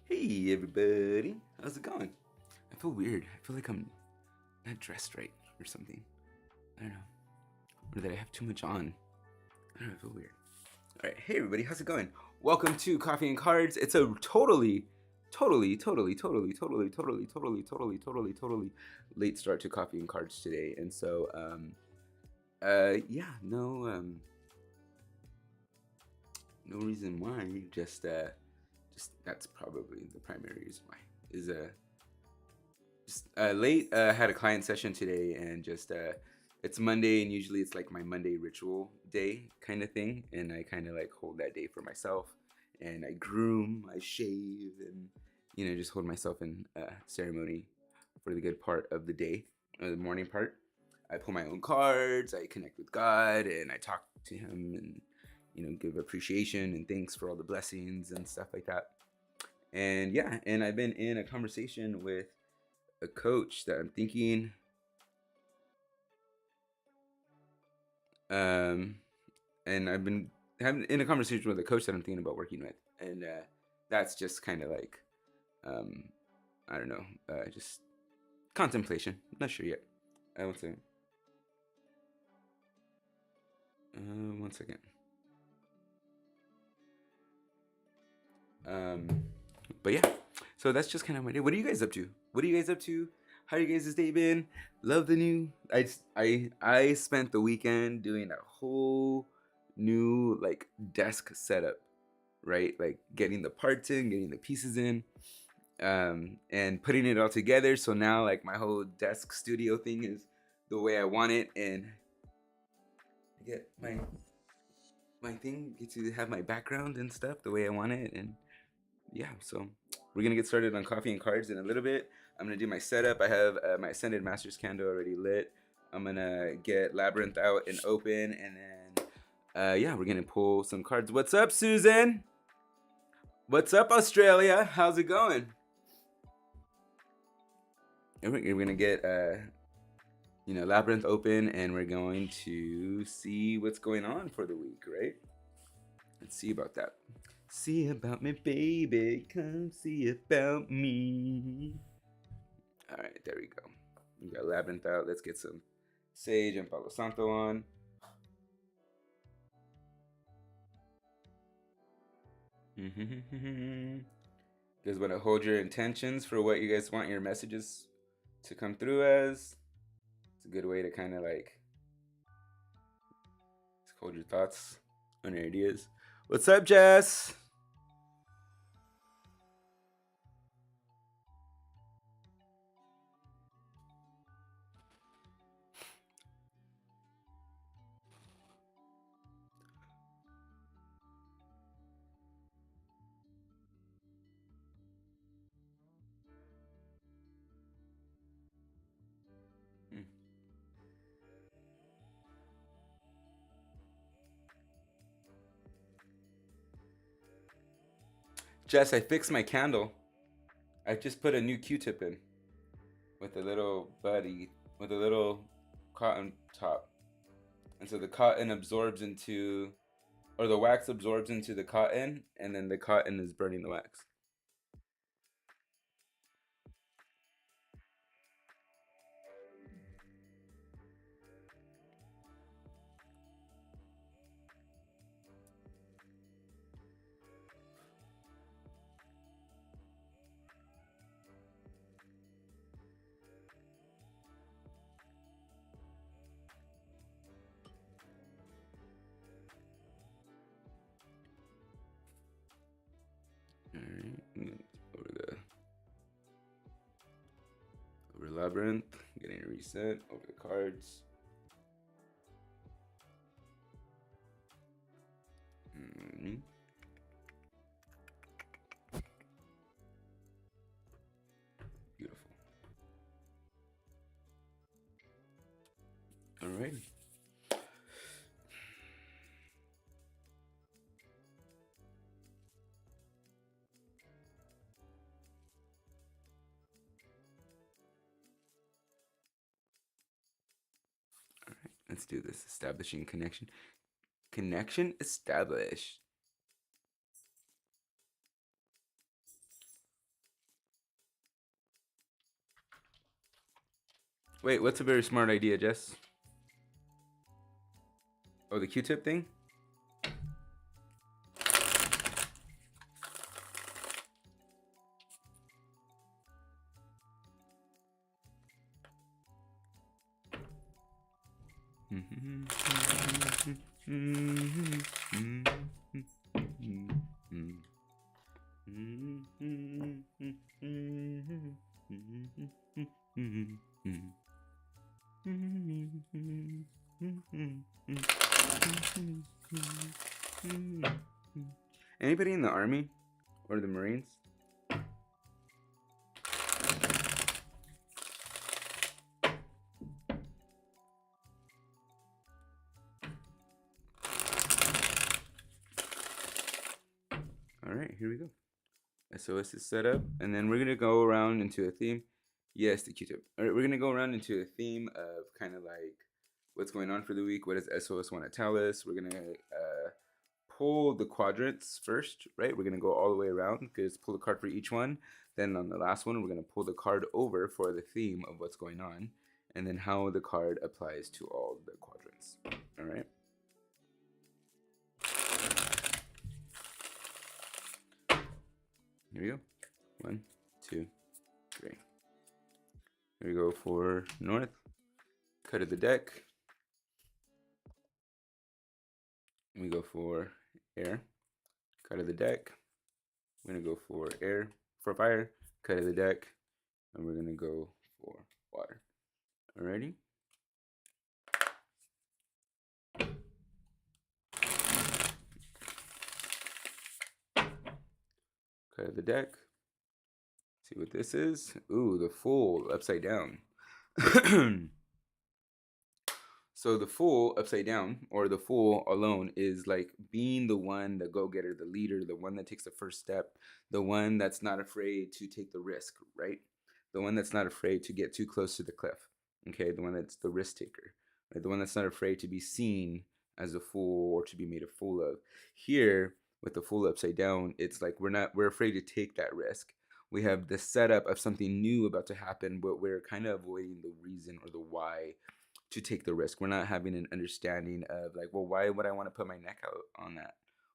Hey everybody, how's it going? I feel weird. I feel like I'm not dressed right or something. I don't know. Or that I have too much on. I don't know, I feel weird. Alright, hey everybody, how's it going? Welcome to Coffee and Cards. It's a totally late start to Coffee and Cards today. And so, yeah, no reason why, just that's probably the primary reason why. Is just late. Had a client session today, and just it's Monday, and usually it's like my Monday ritual day kind of thing, and I kind of like hold that day for myself, and I groom, I shave, and just hold myself in ceremony for the good part of the day, or the morning part. I pull my own cards, I connect with God, and I talk to Him, and give appreciation and thanks for all the blessings and stuff like that. And yeah, and I've been in a conversation with a coach that I'm thinking, and I've been having in a conversation with a coach that I'm thinking about working with, and that's just kind of like, I don't know, just contemplation. Not sure yet. One second. One second. But yeah, so that's just kind of my day. What are you guys up to? How you guys' day been? Love the new. I spent the weekend doing a whole new like desk setup, right? Like getting the parts in, getting the pieces in, and putting it all together. So now like my whole desk studio thing is the way I want it, and I get my thing, get to have my background and stuff the way I want it, and yeah, so we're gonna get started on Coffee and Cards in a little bit. I'm gonna do my setup. I have my Ascended Masters candle already lit. I'm gonna get Labyrinth out and open, and then yeah, we're gonna pull some cards. What's up, Susan? What's up, Australia? How's it going? And we're gonna get Labyrinth open, and we're going to see what's going on for the week, right? Let's see about that. See about me, baby. Come see about me. All right, there we go. We got Labyrinth out. Let's get some Sage and Palo Santo on. You guys want to hold your intentions for what you guys want your messages to come through as. It's a good way to kind of like hold your thoughts on your ideas. What's up, Jess? Jess, I fixed my candle. I just put a new Q-tip in with a little buddy, with a little cotton top. And so the cotton absorbs into, or the wax absorbs into the cotton, and then the cotton is burning the wax. Alright, over Labyrinth, getting a reset, over the cards. Alrighty. Let's do this. Establishing connection. Connection established. Wait, what's a very smart idea, Jess? Oh, the Q-tip thing? Anybody in the army or the Marines? All right, here we go. SOS is set up, and then we're gonna go around into a theme. Yes, the Q-tip. All right, we're gonna go around into a theme of kind of like what's going on for the week. What does SOS want to tell us? We're gonna pull the quadrants first, right? We're gonna go all the way around because pull a card for each one. Then on the last one, we're gonna pull the card over for the theme of what's going on, and then how the card applies to all the quadrants. All right. Here we go. 1, 2, 3. Here we go for north. Cut of the deck. We go for air. Cut of the deck. We're gonna go for air. For fire. Cut of the deck. And we're gonna go for water. Alrighty. Cut of the deck. See what this is. Ooh, the Fool upside down. So the Fool upside down, or the Fool alone, is like being the one, the go-getter, the leader, the one that takes the first step, the one that's not afraid to take the risk, right? The one that's not afraid to get too close to the cliff, okay? The one that's the risk taker, right? The one that's not afraid to be seen as a fool or to be made a fool of. Here, with the Fool upside down, it's like we're afraid to take that risk. We have the setup of something new about to happen, but we're kind of avoiding the reason or the why to take the risk. We're not having an understanding of like, well, why would I want to put my neck out on that?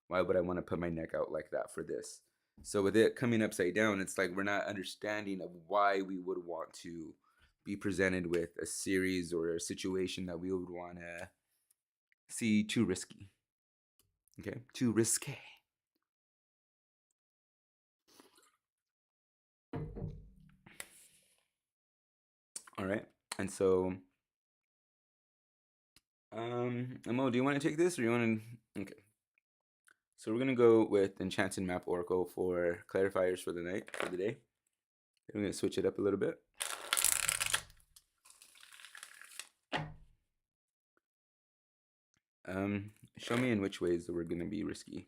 Why would I want to put my neck out like that for this? So with it coming upside down, it's like we're not understanding of why we would want to be presented with a series or a situation that we would want to see too risky. Okay, too risque. All right, and so Mo, do you want to take this or you want to? Okay. So we're gonna go with Enchanted Map Oracle for clarifiers for the night, for the day. I'm gonna switch it up a little bit. Show me in which ways that we're gonna be risky.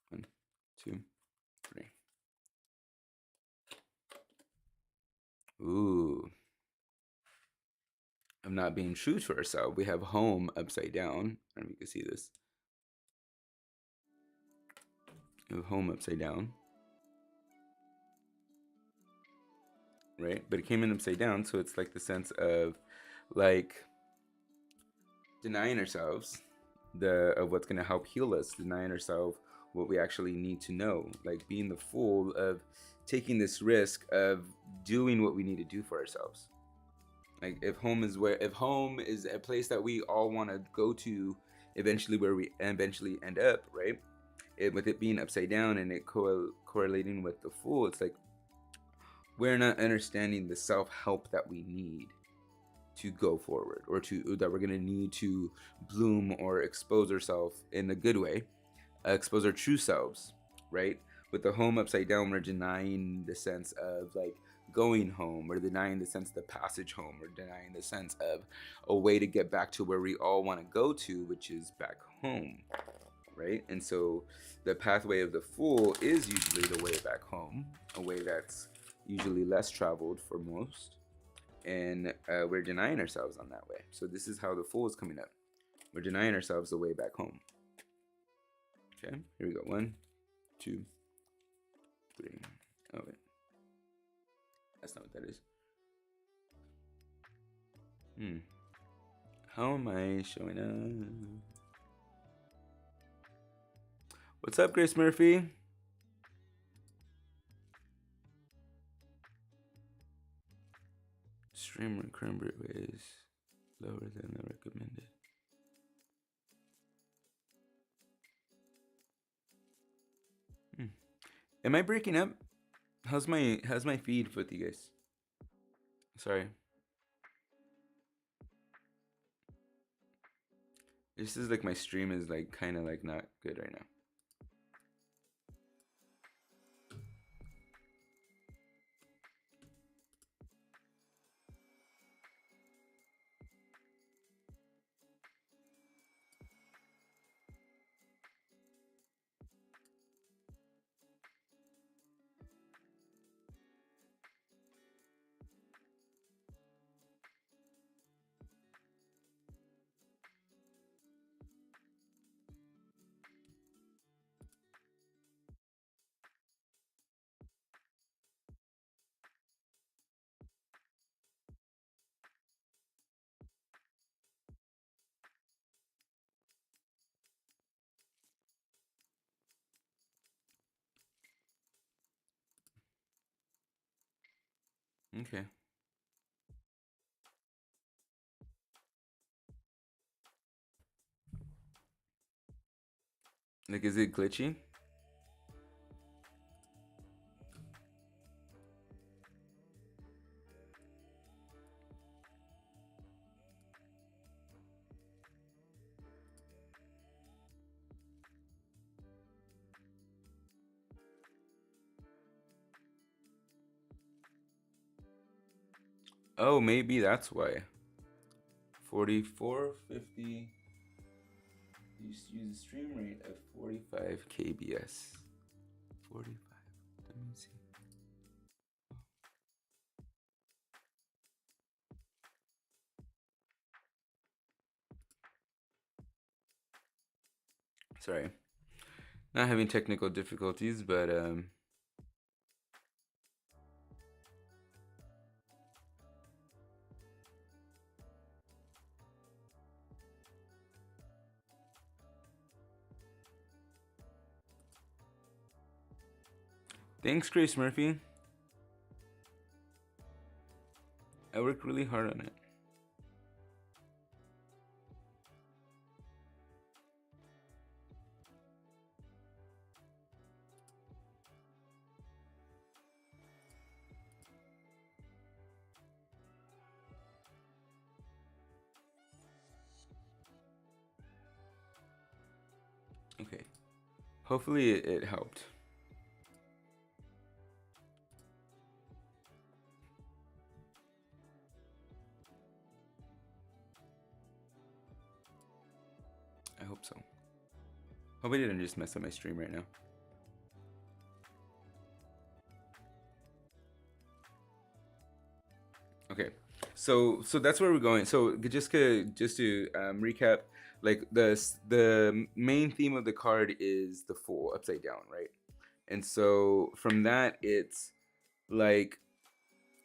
One, two, three. Ooh. I'm not being true to ourselves. We have home upside down. I don't know if you can see this. We have home upside down. Right? But it came in upside down, so it's like the sense of like denying ourselves of what's gonna help heal us, denying ourselves what we actually need to know, like being the fool of taking this risk of doing what we need to do for ourselves. Like if home is a place that we all want to go to eventually, where we eventually end up, right? With it being upside down and it correlating with the Fool, it's like we're not understanding the self-help that we need to go forward, or that we're going to need to bloom or expose ourselves in a good way, expose our true selves, right? With the home upside down, we're denying the sense of like going home, or denying the sense of the passage home, or denying the sense of a way to get back to where we all want to go to, which is back home, right? And so the pathway of the Fool is usually the way back home, a way that's usually less traveled for most, and we're denying ourselves on that way. So this is how the Fool is coming up. We're denying ourselves the way back home. Okay, here we go. 1, 2, 3. Oh wait, that's not what that is. How am I showing up? What's up, Grace Murphy? Stream recurrent rate is lower than the recommended. Am I breaking up? How's my feed with you guys? Sorry. This is like my stream is like kind of like not good right now. Okay. Like, is it glitchy? Oh, maybe that's why. 4450. Use a stream rate of 45 kbs. 45. Let me see. Sorry. Not having technical difficulties, but thanks, Grace Murphy. I worked really hard on it. Okay. Hopefully it helped. I hope so. Hope I didn't just mess up my stream right now. Okay, so that's where we're going. So just to recap, like the main theme of the card is the Fool upside down, right? And so from that, it's like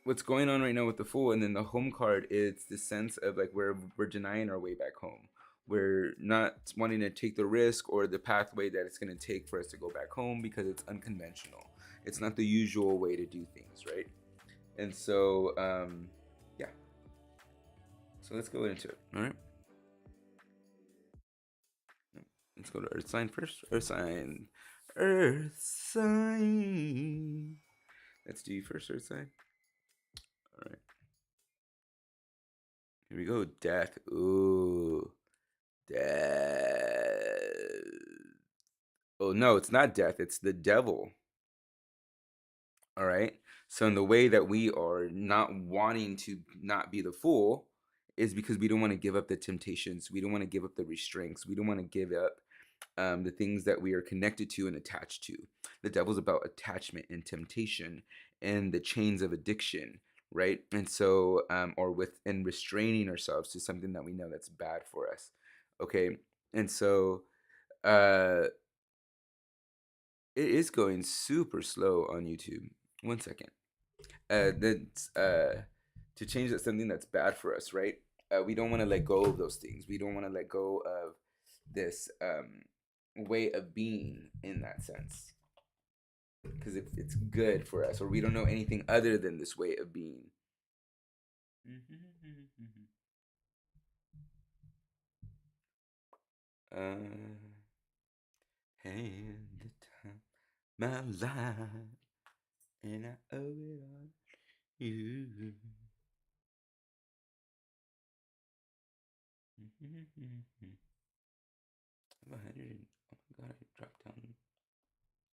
what's going on right now with the Fool, and then the home card, it's the sense of like we're denying our way back home. We're not wanting to take the risk or the pathway that it's going to take for us to go back home because it's unconventional. It's not the usual way to do things, right? And so yeah, so let's go into it. All right, let's go to Earth sign first. Earth sign. Let's do first, Earth sign. All right, here we go. Death. Ooh, death. Oh no, it's not death, it's the devil. All right, So in the way that we are not wanting to not be the fool is because we don't want to give up the temptations. We don't want to give up the restraints. We don't want to give up the things that we are connected to and attached to. The devil's about attachment and temptation and the chains of addiction, right? And so, or with and restraining ourselves to something that we know that's bad for us. Okay, and so uh, it is going super slow on YouTube. 1 second. That's to change that something that's bad for us, right? We don't want to let go of those things. We don't want to let go of this way of being in that sense because it's good for us, or we don't know anything other than this way of being. Hand the time my life, and I owe it all to you. I'm 100. Oh my god, I dropped down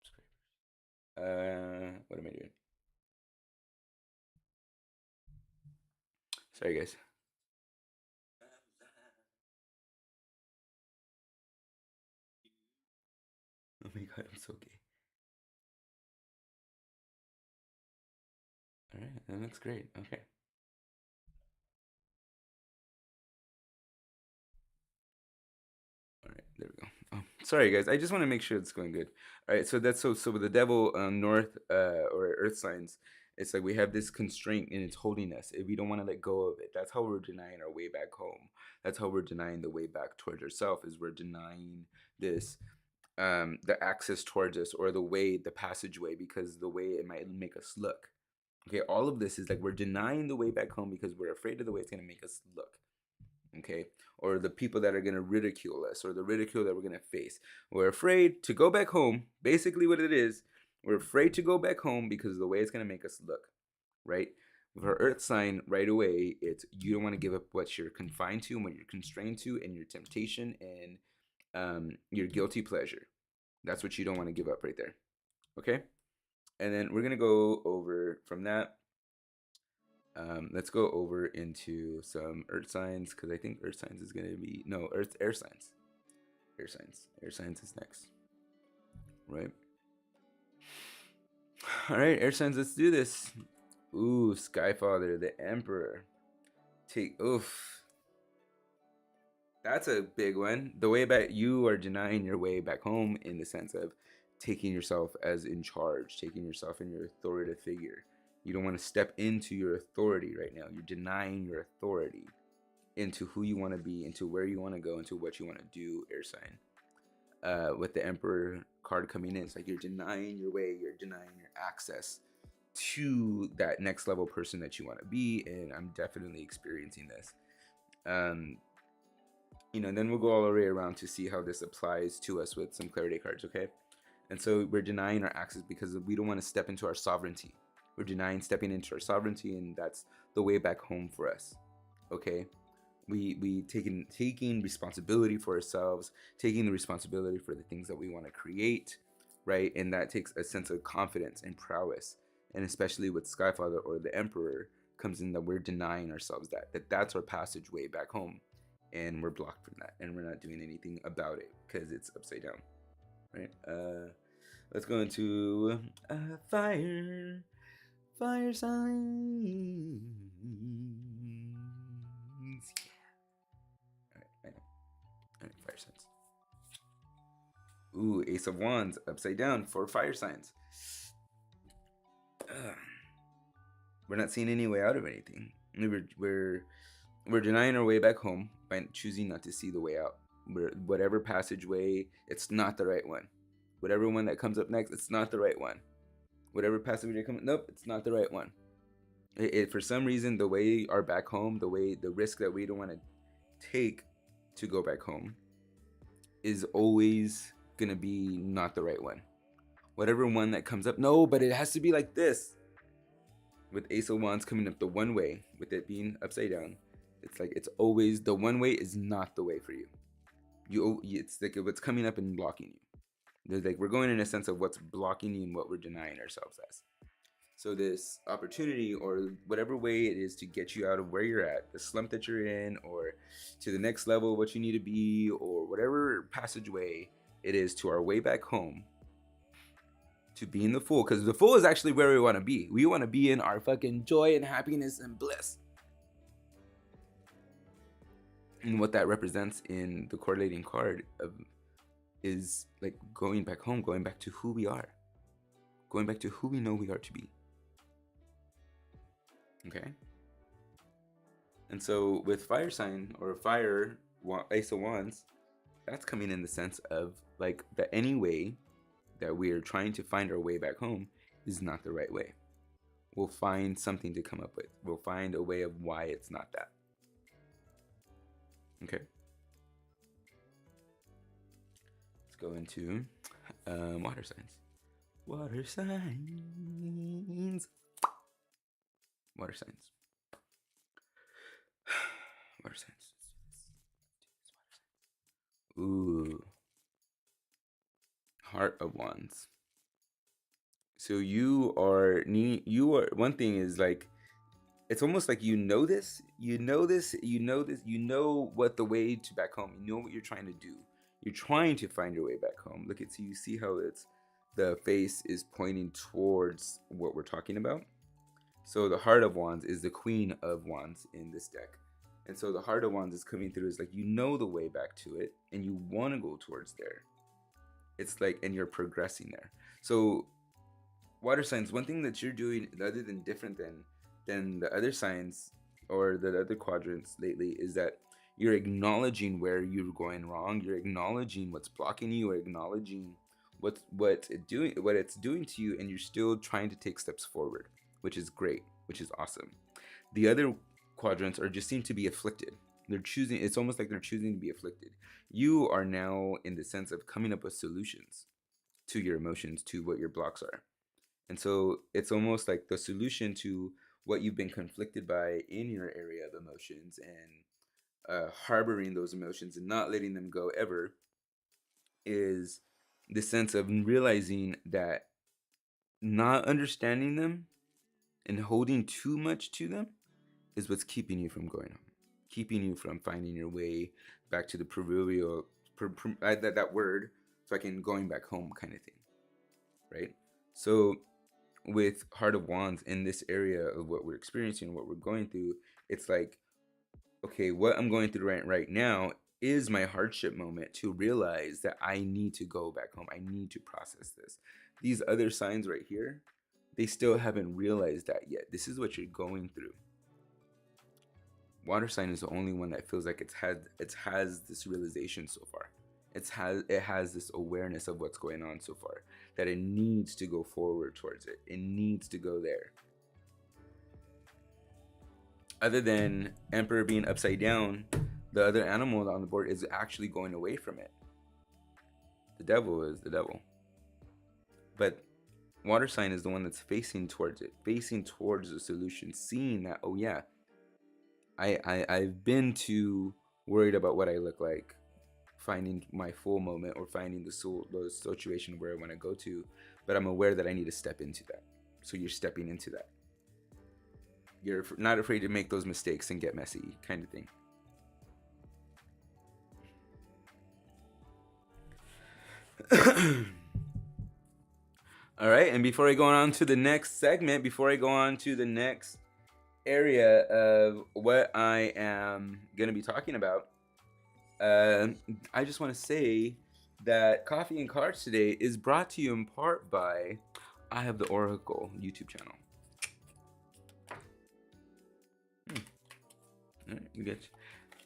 subscribers. What am I doing? Sorry, guys. Oh my god, I'm so gay. All right, that looks great. Okay. All right, there we go. Oh, sorry, guys. I just want to make sure it's going good. All right, so that's so with the devil, north or earth signs, it's like we have this constraint and it's holding us. If we don't want to let go of it, that's how we're denying our way back home. That's how we're denying the way back towards ourselves. Is we're denying this the access towards us or the way, the passageway, because the way it might make us look. Okay, all of this is like we're denying the way back home because we're afraid of the way it's gonna make us look. Okay, or the people that are gonna ridicule us, or the ridicule that we're gonna face. We're afraid to go back home. Basically, what it is, we're afraid to go back home because of the way it's gonna make us look. Right? With our earth sign, right away, it's you don't want to give up what you're confined to and what you're constrained to, and your temptation and your guilty pleasure. That's what you don't want to give up right there. Okay? And then we're going to go over from that. Let's go over into some earth signs because I think earth signs is going to be, no, air signs. Air signs. Air signs is next. Right? All right, air signs, let's do this. Ooh, Skyfather, the Emperor. Oof. That's a big one. The way back, you are denying your way back home in the sense of taking yourself as in charge, taking yourself in your authoritative figure. You don't want to step into your authority right now. You're denying your authority into who you want to be, into where you want to go, into what you want to do, air sign. With the Emperor card coming in, it's like you're denying your way, you're denying your access to that next level person that you want to be. And I'm definitely experiencing this. Then we'll go all the way around to see how this applies to us with some clarity cards, okay? And so we're denying our access because we don't want to step into our sovereignty. We're denying stepping into our sovereignty, and that's the way back home for us, okay? We taking responsibility for ourselves, taking the responsibility for the things that we want to create, right? And that takes a sense of confidence and prowess, and especially with Skyfather or the Emperor comes in that we're denying ourselves that's our passageway back home, and we're blocked from that, and we're not doing anything about it because it's upside down, right? Let's go into fire signs. Yeah. All right, I know. All right, fire signs. Ooh, Ace of Wands upside down for fire signs. Ugh. We're not seeing any way out of anything. We're denying our way back home by choosing not to see the way out. Whatever passageway, it's not the right one. Whatever one that comes up next, it's not the right one. Whatever passageway comes, nope, it's not the right one. For some reason, the way our back home, the risk that we don't want to take to go back home is always gonna be not the right one. Whatever one that comes up, no, but it has to be like this. With Ace of Wands coming up the one way, with it being upside down, it's like it's always the one way is not the way for you. It's like what's coming up and blocking you. There's like we're going in a sense of what's blocking you and what we're denying ourselves as. So this opportunity, or whatever way it is to get you out of where you're at, the slump that you're in, or to the next level, what you need to be, or whatever passageway it is to our way back home, to being the full, because the full is actually where we want to be. We want to be in our fucking joy and happiness and bliss. And what that represents in the correlating card is like going back home, going back to who we are, going back to who we know we are to be. Okay. And so with fire sign or fire Ace of Wands, that's coming in the sense of like that any way that we are trying to find our way back home is not the right way. We'll find something to come up with. We'll find a way of why it's not that. Okay. Let's go into water signs. Water signs. Water signs. Water signs. Ooh. Heart of Wands. So you are one thing is like, it's almost like you know what the way to back home. You know what you're trying to do. You're trying to find your way back home. Look at, so you see how the face is pointing towards what we're talking about. So the Heart of Wands is the Queen of Wands in this deck. And so the Heart of Wands is coming through is like, you know the way back to it and you want to go towards there. It's like, and you're progressing there. So water signs, one thing that you're doing other than different than the other signs or the other quadrants lately is that you're acknowledging where you're going wrong. You're acknowledging what's blocking you, or acknowledging what it's doing to you, and you're still trying to take steps forward, which is great, which is awesome. The other quadrants are just seem to be afflicted. It's almost like they're choosing to be afflicted. You are now in the sense of coming up with solutions to your emotions, to what your blocks are. And so it's almost like the solution to what you've been conflicted by in your area of emotions, and harboring those emotions and not letting them go ever, is the sense of realizing that not understanding them and holding too much to them is what's keeping you from going home, keeping you from finding your way back to the proverbial, that word, fucking going back home kind of thing, right? So with Heart of Wands in this area of what we're experiencing, what we're going through, it's like, okay, what I'm going through right now is my hardship moment to realize that I need to go back home. I need to process this. These other signs right here, they still haven't realized that yet. This is what you're going through. Water sign is the only one that feels like it has this realization so far. It has this awareness of what's going on so far, that it needs to go forward towards it. It needs to go there. Other than Emperor being upside down, the other animal on the board is actually going away from it. The devil is the devil. But water sign is the one that's facing towards it, facing towards the solution, seeing that, oh yeah, I've been too worried about what I look like, finding my full moment, or finding the situation where I want to go to, but I'm aware that I need to step into that. So you're stepping into that. You're not afraid to make those mistakes and get messy, kind of thing. All right, and before I go on to the next segment, before I go on to the next area of what I am going to be talking about, I just want to say that Coffee and Cards today is brought to you in part by I Have the Oracle YouTube channel. All right, you get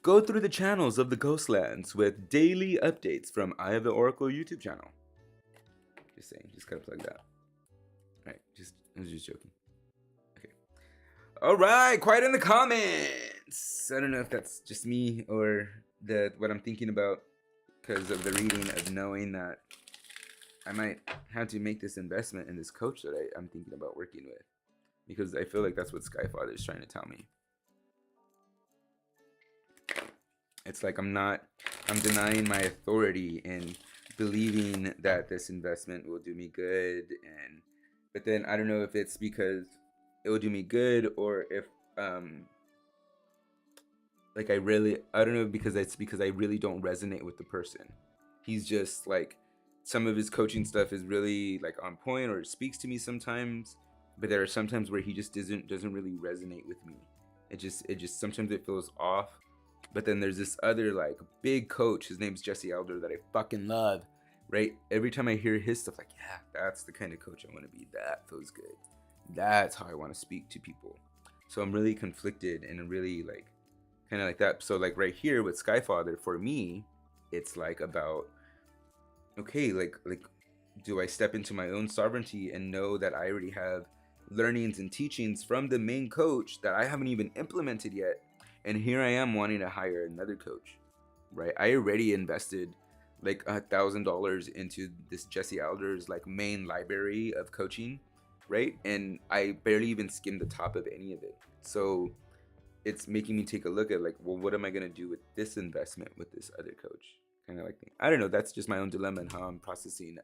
go through the channels of the Ghostlands with daily updates from I Have the Oracle YouTube channel. Just saying, just gotta plug that. All right, I was just joking. Okay. All right, quiet in the comments. I don't know if that's just me or what I'm thinking about because of the reading of knowing that I might have to make this investment in this coach that I'm thinking about working with, because I feel like that's what Skyfather is trying to tell me. It's like I'm denying my authority and believing that this investment will do me good, and But then I don't know if it's because it will do me good, or if like I don't know, because it's because I really don't resonate with the person. He's just like, some of his coaching stuff is really like on point, or it speaks to me sometimes, but there are sometimes where he just doesn't really resonate with me. It just sometimes it feels off. But then there's this other like big coach, his name's Jesse Elder, that I fucking love. Right? Every time I hear his stuff, like, yeah, that's the kind of coach I want to be. That feels good. That's how I want to speak to people. So I'm really conflicted and really like kind of like that. So like right here with Skyfather, for me, it's like about, okay, like do I step into my own sovereignty and know that I already have learnings and teachings from the main coach that I haven't even implemented yet, and here I am wanting to hire another coach, right? I already invested like $1,000 into this Jesse Alder's like main library of coaching, right? And I barely even skimmed the top of any of it. So it's making me take a look at like, well, what am I gonna do with this investment with this other coach? Kind of like thing. I don't know. That's just my own dilemma and how I'm processing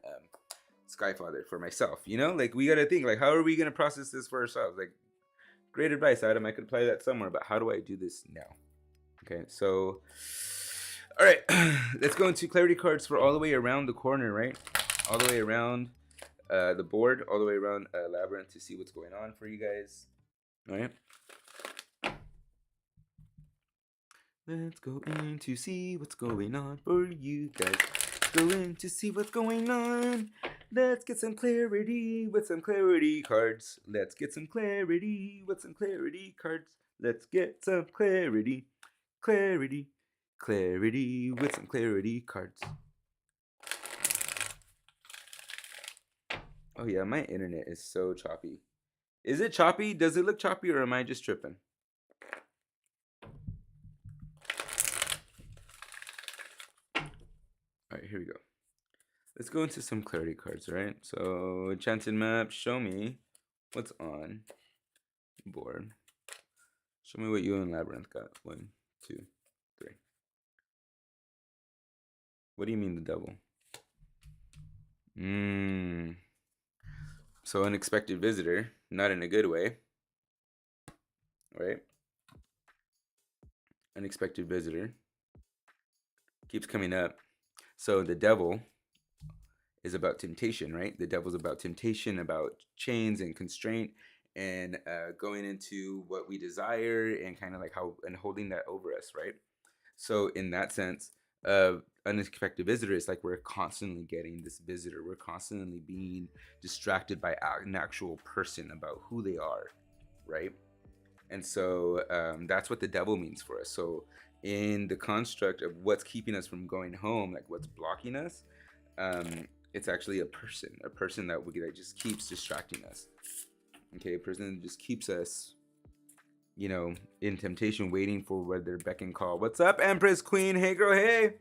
Skyfather for myself. You know, like we gotta think like, how are we gonna process this for ourselves? Like, great advice, Adam. I could apply that somewhere, but how do I do this now? Okay, so all right, let's go into clarity cards for all the way around the corner, right? All the way around the board, all the way around Labyrinth to see what's going on for you guys. All right. Let's go in to see what's going on for you guys. Go in to see what's going on. Let's get some clarity with some clarity cards. Let's get some clarity with some clarity cards. Let's get some clarity, clarity, clarity with some clarity cards. Oh yeah, my internet is so choppy. Is it choppy? Does it look choppy, or am I just tripping? Alright, here we go. Let's go into some clarity cards, right? So, Enchanted Map, show me what's on board. Show me what you and Labyrinth got. 1, 2, 3. What do you mean the devil? So, unexpected visitor, not in a good way, right? Unexpected visitor keeps coming up. So, the devil is about temptation, right? The devil's about temptation, about chains and constraint, and going into what we desire, and kind of like how, and holding that over us, right? So in that sense, unexpected visitor is like we're constantly getting this visitor. We're constantly being distracted by an actual person about who they are, right? And so that's what the devil means for us. So in the construct of what's keeping us from going home, like what's blocking us, it's actually a person that just keeps distracting us. Okay, a person that just keeps us, you know, in temptation, waiting for where their beck and call. What's up, Empress Queen? Hey, girl, hey.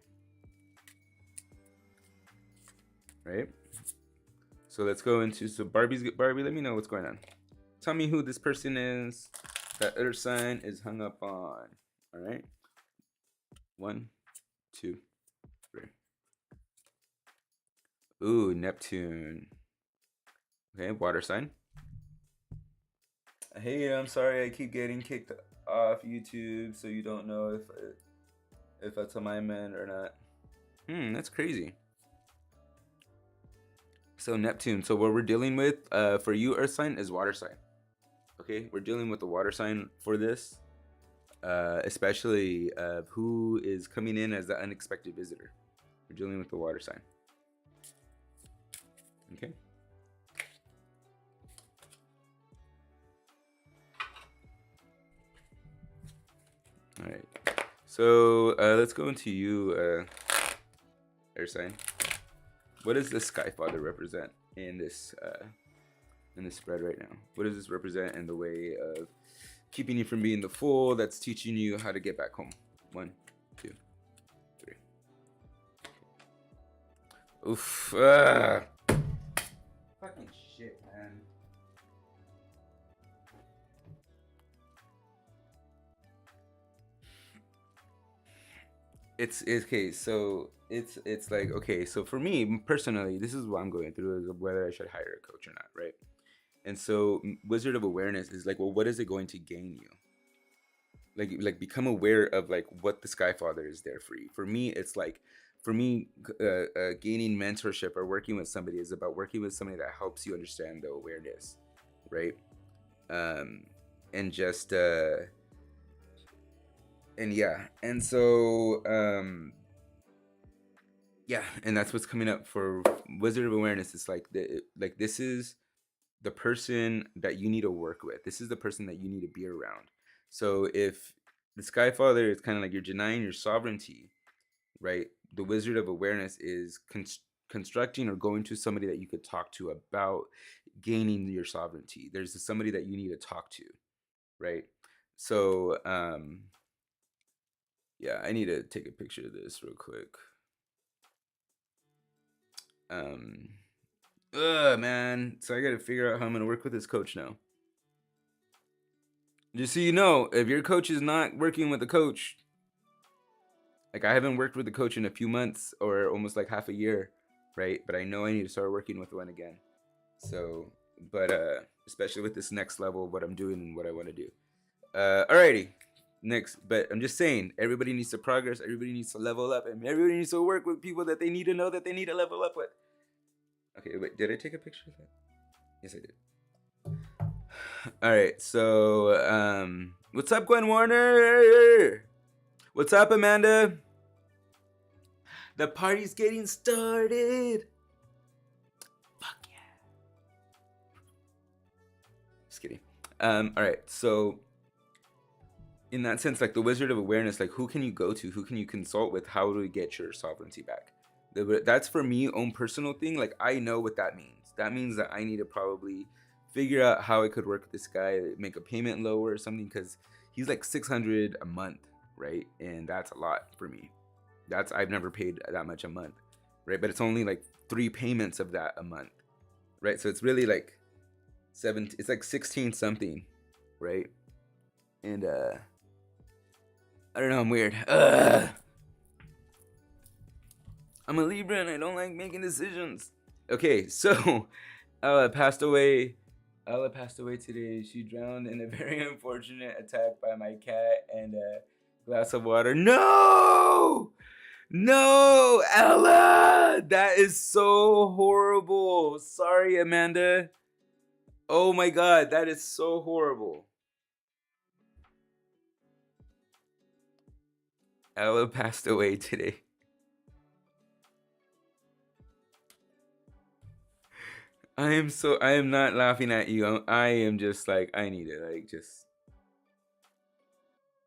Right? So let's go into, so Barbie, let me know what's going on. Tell me who this person is that other sign is hung up on. All right? 1, 2, 3. Ooh, Neptune. Okay, water sign. Hey, I'm sorry I keep getting kicked off YouTube, so you don't know if that's a my man or not. That's crazy. So Neptune. So what we're dealing with for you, Earth sign, is water sign. Okay, we're dealing with the water sign for this, especially who is coming in as the unexpected visitor. We're dealing with the water sign. Okay. All right. So let's go into you, air sign. What does the Skyfather represent in this spread right now? What does this represent in the way of keeping you from being the fool that's teaching you how to get back home? 1, 2, 3. Oof. Fucking shit, man. It's okay. So it's like, okay. So for me personally, this is what I'm going through, is whether I should hire a coach or not, right? And so Wizard of Awareness is like, well, what is it going to gain you? Like become aware of like what the Sky Father is there for you. For me, it's like, for me, gaining mentorship or working with somebody is about working with somebody that helps you understand the awareness, right? Um, and just and yeah, and so yeah, and that's what's coming up for Wizard of Awareness. It's like this is the person that you need to work with. This is the person that you need to be around. So if the Sky Father is kind of like you're denying your sovereignty, right? The Wizard of Awareness is constructing or going to somebody that you could talk to about gaining your sovereignty. There's somebody that you need to talk to, right? So yeah, I need to take a picture of this real quick. Man. So I got to figure out how I'm gonna work with this coach now. Just so you know, if your coach is not working with the coach, like I haven't worked with the coach in a few months or almost like half a year, right? But I know I need to start working with one again. So, but especially with this next level of what I'm doing and what I want to do. Alrighty, next. But I'm just saying, everybody needs to progress. Everybody needs to level up, and everybody needs to work with people that they need to know that they need to level up with. Okay, wait. Did I take a picture of that? Yes, I did. All right. So, what's up, Gwen Warner? What's up, Amanda? The party's getting started. Fuck yeah. Just kidding. All right. So, in that sense, like the Wizard of Awareness, like who can you go to? Who can you consult with? How do you get your sovereignty back? That's for me own personal thing. Like I know what that means. That means that I need to probably figure out how I could work with this guy, make a payment lower or something, because he's like 600 a month, right? And that's a lot for me. I've never paid that much a month, right? But it's only like 3 payments of that a month, right? So it's really like 7. It's like 16 something, right? And I don't know. I'm weird. I'm a Libra and I don't like making decisions. Okay, so Ella passed away. Ella passed away today. She drowned in a very unfortunate attack by my cat and a glass of water. No! No, Ella! That is so horrible. Sorry, Amanda. Oh my god, that is so horrible. Ella passed away today. I am not laughing at you. I am just like, I need it. Like, just.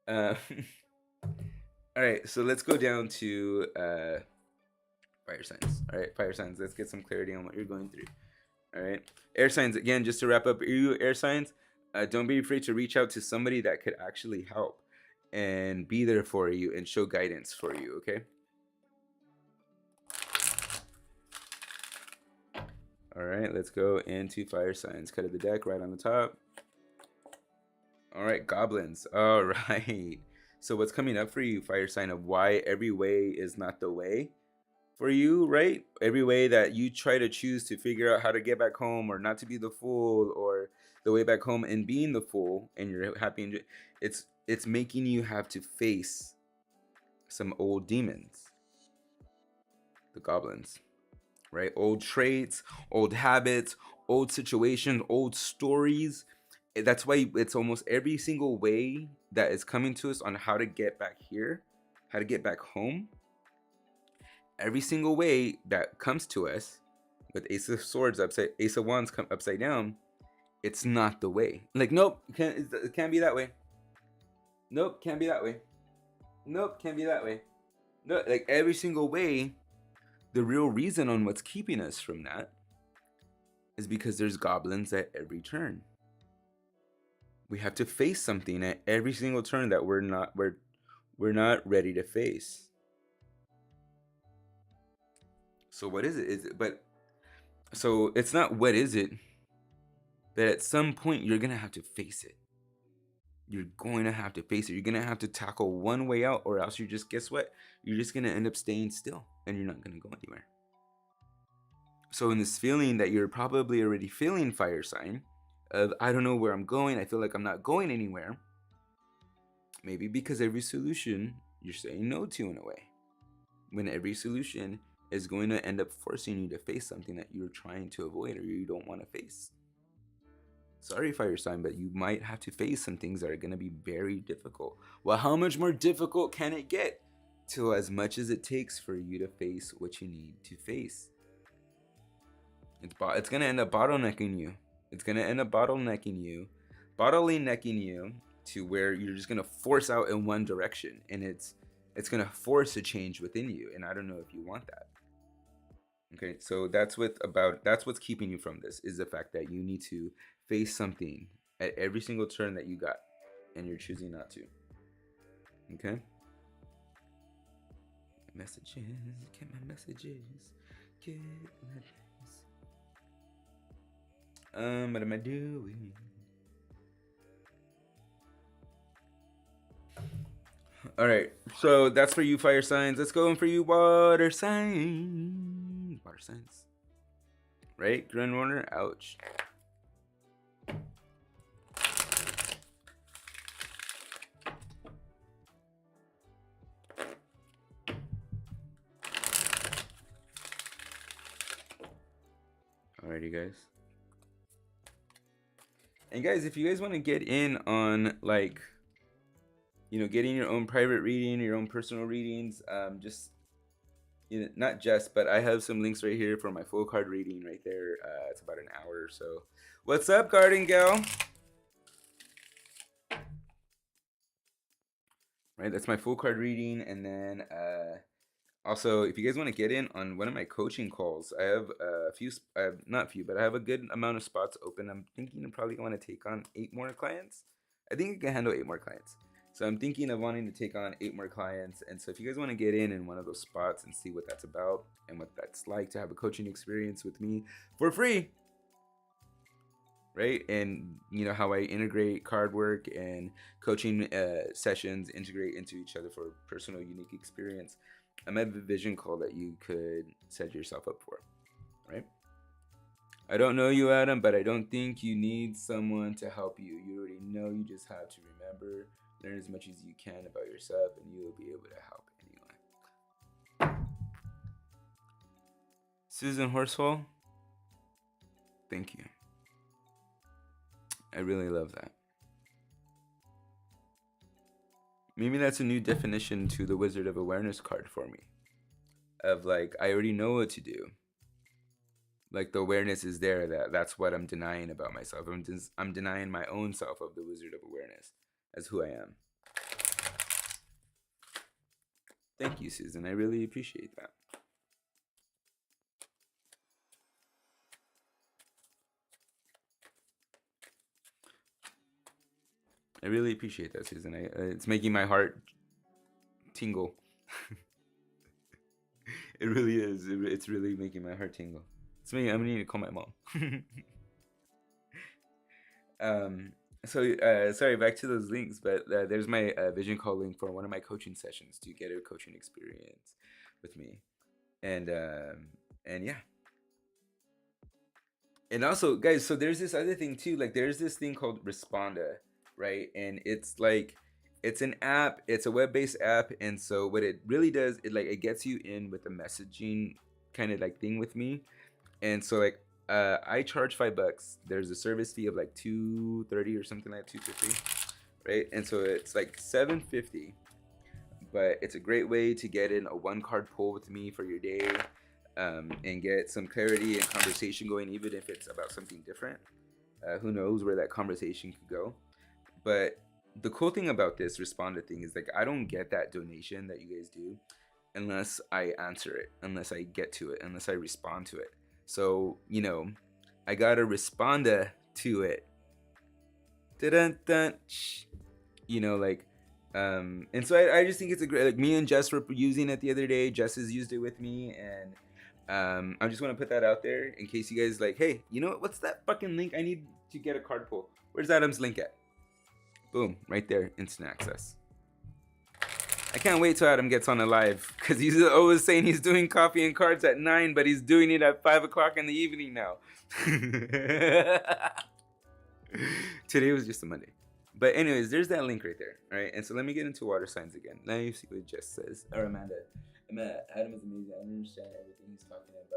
Uh, all right, so let's go down to fire signs. All right, fire signs. Let's get some clarity on what you're going through. All right, air signs. Again, just to wrap up, you air signs, don't be afraid to reach out to somebody that could actually help and be there for you and show guidance for you. Okay. All right, let's go into fire signs. Cut of the deck right on the top. All right, goblins. All right. So what's coming up for you, fire sign, of why every way is not the way for you, right? Every way that you try to choose to figure out how to get back home or not to be the fool or the way back home and being the fool and you're happy and it's making you have to face some old demons, the goblins, right? Old traits, old habits, old situations, old stories. That's why it's almost every single way that is coming to us on how to get back here, how to get back home. Every single way that comes to us with Ace of Swords upside, Ace of Wands come upside down, it's not the way. Like, nope, it can't be that way. Nope, can't be that way. Nope, can't be that way. No, like every single way, the real reason on what's keeping us from that is because there's goblins at every turn. We have to face something at every single turn that we're not ready to face. So what is it? So it's not what is it, but at some point you're gonna have to face it. You're going to have to face it. You're gonna have to tackle one way out, or else guess what? You're just gonna end up staying still, and you're not gonna go anywhere. So in this feeling that you're probably already feeling, fire sign, of I don't know where I'm going. I feel like I'm not going anywhere. Maybe because every solution you're saying no to in a way. When every solution is going to end up forcing you to face something that you're trying to avoid or you don't want to face. Sorry, fire sign, but you might have to face some things that are going to be very difficult. Well, how much more difficult can it get? To as much as it takes for you to face what you need to face. It's going to end up bottlenecking you. It's going to end up bottlenecking you to where you're just going to force out in one direction. And it's going to force a change within you. And I don't know if you want that. Okay, so that's what's keeping you from this, is the fact that you need to face something at every single turn that you got, and you're choosing not to. Okay? Messages, get my messages, get my messages. What am I doing? All right, so that's for you fire signs. Let's go in for you water signs. Water signs. Right? Grand Warner? Ouch. Alrighty, guys. And guys, if you guys want to get in on, like, you know, getting your own private reading, your own personal readings, just, you know, not just, but I have some links right here for my full card reading right there. It's about an hour or so. What's up, Garden Gal? Right, that's my full card reading. And then also, if you guys want to get in on one of my coaching calls, I have a few, not a few, but I have a good amount of spots open. I'm thinking I'm probably going to take on 8 more clients. I think I can handle 8 more clients. So I'm thinking of wanting to take on 8 more clients. And so if you guys want to get in one of those spots and see what that's about and what that's like to have a coaching experience with me for free, right? And you know how I integrate card work and coaching sessions integrate into each other for a personal, unique experience. I have a vision call that you could set yourself up for, right? I don't know you, Adam, but I don't think you need someone to help you. You already know. You just have to remember, learn as much as you can about yourself, and you will be able to help anyone. Susan Horsfall, thank you. I really love that. Maybe that's a new definition to the Wizard of Awareness card for me. Of like, I already know what to do. Like the awareness is there. That's what I'm denying about myself. I'm denying my own self of the Wizard of Awareness as who I am. Thank you, Susan. I really appreciate that. I really appreciate that, Susan. It's making my heart tingle. It really is. It's really making my heart tingle. I'm gonna need to call my mom. Sorry, back to those links, but there's my vision call link for one of my coaching sessions to get a coaching experience with me, and yeah. And also, guys, so there's this other thing too. Like, there's this thing called Responda, right? And it's like, it's an app. It's a web-based app, and so what it really does, it gets you in with a messaging kind of like thing with me. And so like I charge $5. There's a service fee of like $2.30 or something like $2.50, right? And so it's like $7.50, but it's a great way to get in a 1-card pull with me for your day, and get some clarity and conversation going, even if it's about something different. Who knows where that conversation could go? But the cool thing about this Responder thing is, like, I don't get that donation that you guys do unless I answer it, unless I get to it, unless I respond to it. So, you know, I gotta respond to it. Dun-dun-dun. You know, like, and so I just think it's a great, like, me and Jess were using it the other day. Jess has used it with me, and I just want to put that out there in case you guys like, hey, you know what? What's that fucking link? I need to get a card pull. Where's Adam's link at? Boom, right there, instant access. I can't wait till Adam gets on a live, because he's always saying he's doing coffee and cards at 9, but he's doing it at 5 o'clock in the evening now. Today was just a Monday. But anyways, there's that link right there. All right. And so let me get into water signs again. Let me see what Jess says. Or Amanda. Adam is amazing. I understand everything he's talking about.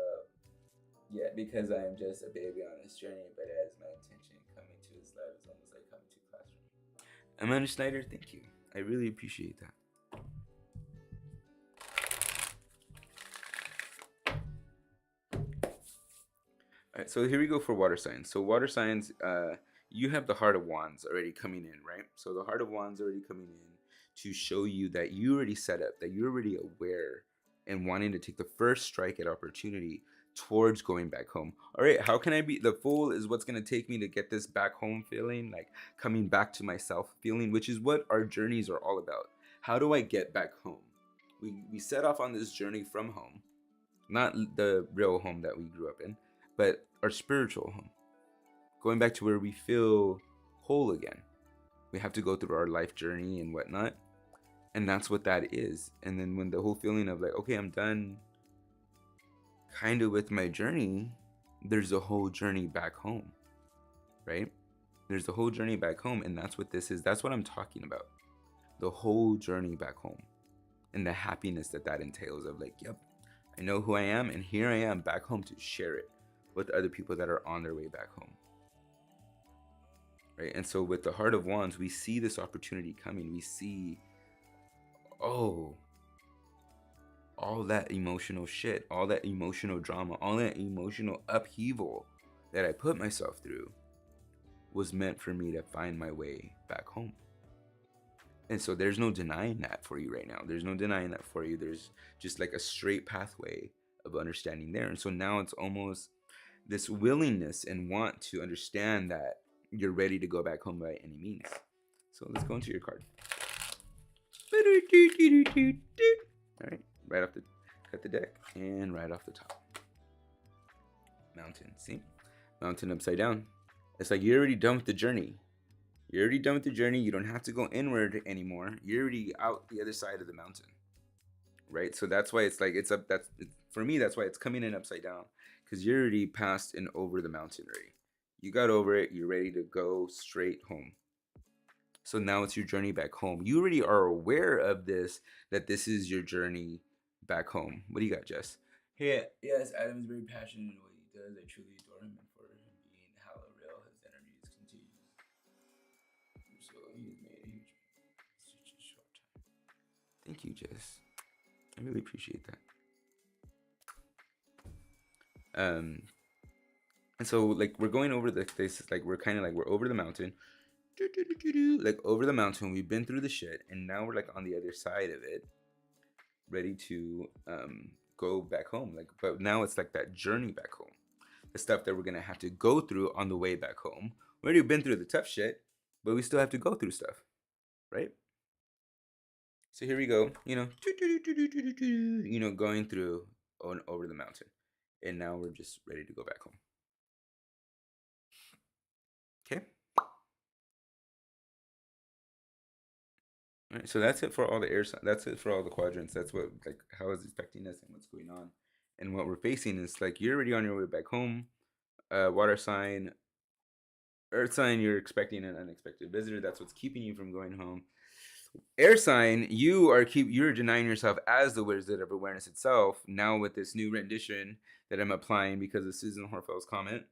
Yeah, because I am just a baby on this journey, but as my intention coming to his life is almost like coming to classroom. Amanda Schneider, thank you. I really appreciate that. All right, so here we go for water signs. So water signs, you have the Heart of Wands already coming in, right? So the Heart of Wands already coming in to show you that you already set up, that you're already aware and wanting to take the first strike at opportunity towards going back home. All right, how can I be the fool is what's going to take me to get this back home feeling, like coming back to myself feeling, which is what our journeys are all about. How do I get back home? We set off on this journey from home, not the real home that we grew up in, but our spiritual home, going back to where we feel whole again. We have to go through our life journey and whatnot, and that's what that is. And then when the whole feeling of like, okay, I'm done kind of with my journey, there's a whole journey back home, right? There's the whole journey back home, and that's what this is. That's what I'm talking about. The whole journey back home and the happiness that that entails of like, yep, I know who I am, and here I am back home to share it with other people that are on their way back home. Right? And so with the Heart of Wands, we see this opportunity coming. We see, oh, all that emotional shit, all that emotional drama, all that emotional upheaval that I put myself through was meant for me to find my way back home. And so there's no denying that for you right now. There's no denying that for you. There's just like a straight pathway of understanding there. And so now it's almost this willingness and want to understand that you're ready to go back home by any means. So let's go into your card. All right, right off the cut the deck and right off the top. Mountain, see? Mountain upside down. It's like you're already done with the journey. You're already done with the journey. You don't have to go inward anymore. You're already out the other side of the mountain, right? So that's why it's like it's up. For me. That's why it's coming in upside down, because you're already past and over the mountain already. You got over it. You're ready to go straight home. So now it's your journey back home. You already are aware of this, that this is your journey back home. What do you got, Jess? Hey, yes, Adam is very passionate in what he does. I truly adore him, and for him being hella real, his energy is contagious. So he's made a huge such a short time. Thank you, Jess. I really appreciate that. And so like we're going over this like we're kind of like we're over the mountain, like over the mountain. We've been through the shit, and now we're like on the other side of it, ready to go back home. Like, but now it's like that journey back home, the stuff that we're gonna have to go through on the way back home. We already been through the tough shit, but we still have to go through stuff, right? So here we go, going through on over the mountain, and now we're just ready to go back home. Okay. All right, so that's it for all the air. That's it for all the quadrants. That's what like how it's affecting us and what's going on, and what we're facing is like you're already on your way back home. Water sign, earth sign, you're expecting an unexpected visitor. That's what's keeping you from going home. Air sign, you're denying yourself as the Wizard of Awareness itself. Now with this new rendition that I'm applying because of Susan Horsfall's comment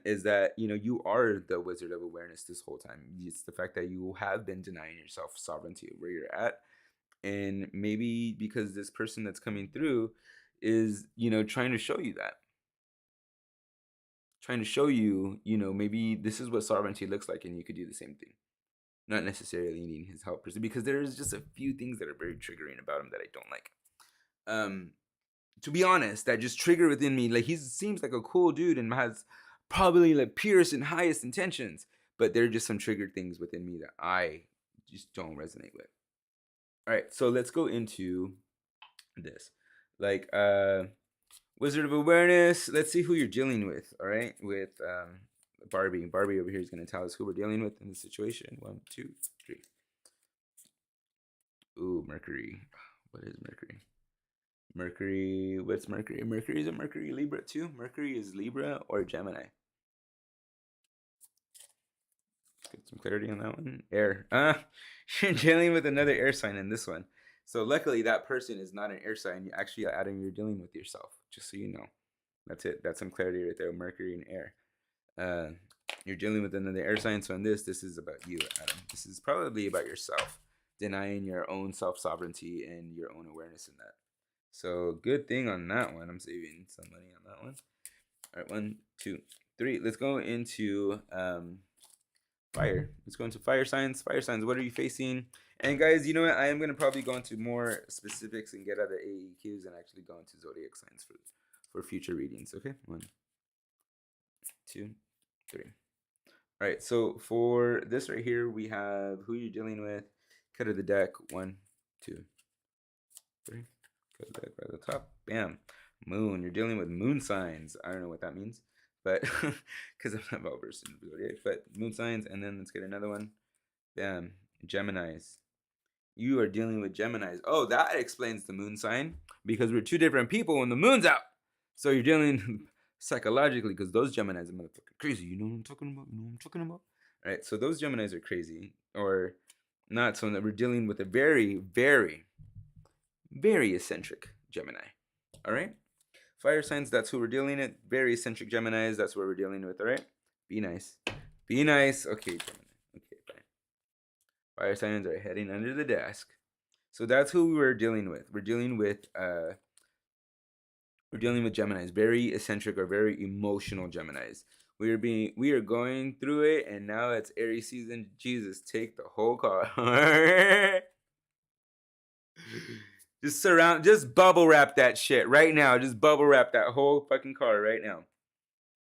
is that you are the Wizard of Awareness this whole time. It's the fact that you have been denying yourself sovereignty of where you're at, and maybe because this person that's coming through is trying to show you that, trying to show you maybe this is what sovereignty looks like, and you could do the same thing. Not necessarily needing his help, because there's just a few things that are very triggering about him that I don't like. To be honest, that just trigger within me. Like, he seems like a cool dude and has probably like purest and highest intentions, but there are just some triggered things within me that I just don't resonate with. All right, so let's go into this. Like, Wizard of Awareness. Let's see who you're dealing with. All right, with Barbie. Barbie over here is going to tell us who we're dealing with in this situation. 1, 2, 3. Ooh, Mercury. What is Mercury? Mercury. What's Mercury? Mercury is a Mercury Libra too. Mercury is Libra or Gemini. get some clarity on that one. Air. You're dealing with another air sign in this one. So luckily that person is not an air sign. You actually Adam, you're dealing with yourself. Just so you know. That's it. That's some clarity right there. Mercury and air. You're dealing with another air sign. So in this is about you, Adam. This is probably about yourself. Denying your own self-sovereignty and your own awareness in that. So good thing on that one. I'm saving some money on that one. All right, 1, 2, 3. Let's go into fire. Let's go into fire signs. Fire signs. What are you facing? And guys, you know what? I am gonna probably go into more specifics and get out of AEQs and actually go into zodiac signs for future readings. Okay, 1, 2, 3. All right. So for this right here, we have who you're dealing with. Cut of the deck. 1, 2, 3. Cut of the deck right at the top. Bam. Moon. You're dealing with moon signs. I don't know what that means, but because I'm not well versed in zodiac. But moon signs, and then let's get another one. Bam. Geminis. You are dealing with Geminis. Oh, that explains the moon sign because we're two different people when the moon's out. So you're dealing psychologically because those Geminis are motherfucking crazy. You know what I'm talking about? You know what I'm talking about? All right. So those Geminis are crazy or not. So that we're dealing with a very, very, very eccentric Gemini. All right. Fire signs, that's who we're dealing with. Very eccentric Geminis, that's what we're dealing with, all right? Be nice. Be nice. Okay, Gemini. Okay, fine. Fire signs are heading under the desk. So that's who we're dealing with. We're dealing with Geminis, very eccentric or very emotional Geminis. We are going through it, and now it's Aries season. Jesus, take the whole car. Just bubble wrap that shit right now. Just bubble wrap that whole fucking car right now.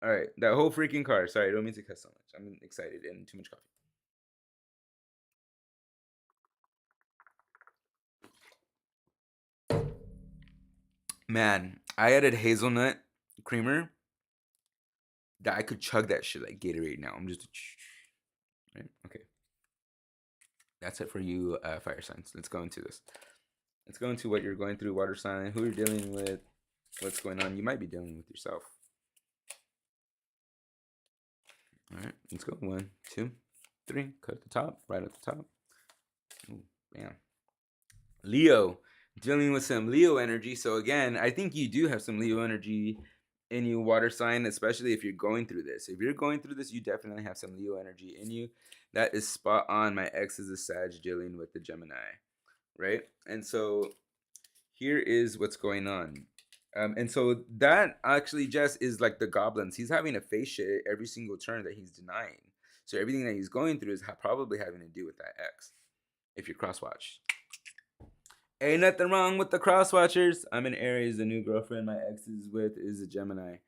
All right, that whole freaking car. Sorry, I don't mean to cuss so much. I'm excited and too much coffee. Man, I added hazelnut creamer that I could chug that shit like Gatorade now. I'm just right. Okay, that's it for you, fire signs. Let's go into this. Let's go into what you're going through, water sign, who you're dealing with, what's going on. You might be dealing with yourself. All right, let's go. 1, 2, 3. Cut at the top, right at the top. Ooh, bam. Leo, dealing with some Leo energy. So again, I think you do have some Leo energy in you, water sign, especially if you're going through this. If you're going through this, you definitely have some Leo energy in you. That is spot on. My ex is a Sag dealing with the Gemini, right? And so here is what's going on. And so that actually just is like the goblins. He's having a face shit every single turn that he's denying. So everything that he's going through is probably having to do with that ex. If you crosswatch. Ain't nothing wrong with the crosswatchers. I'm an Aries. The new girlfriend my ex is with is a Gemini.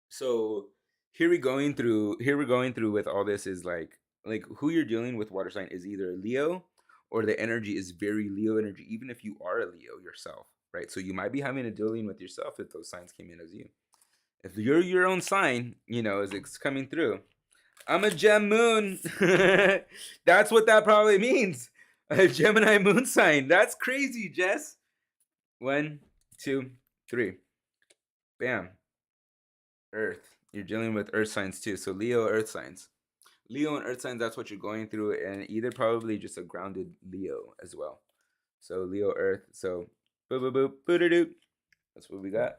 So here we're going through with all this is like who you're dealing with water sign is either a Leo or the energy is very Leo energy, even if you are a Leo yourself, right? So you might be having a dealing with yourself if those signs came in as you. If you're your own sign, you know, as it's coming through. I'm a Gem moon. That's what that probably means. A Gemini moon sign. That's crazy, Jess. 1, 2, 3. Bam. Earth. You're dealing with earth signs too. So Leo, earth signs. Leo and earth signs, that's what you're going through. And either probably just a grounded Leo as well. So Leo, earth. So boop, boop, boop, boop-a-doop. That's what we got.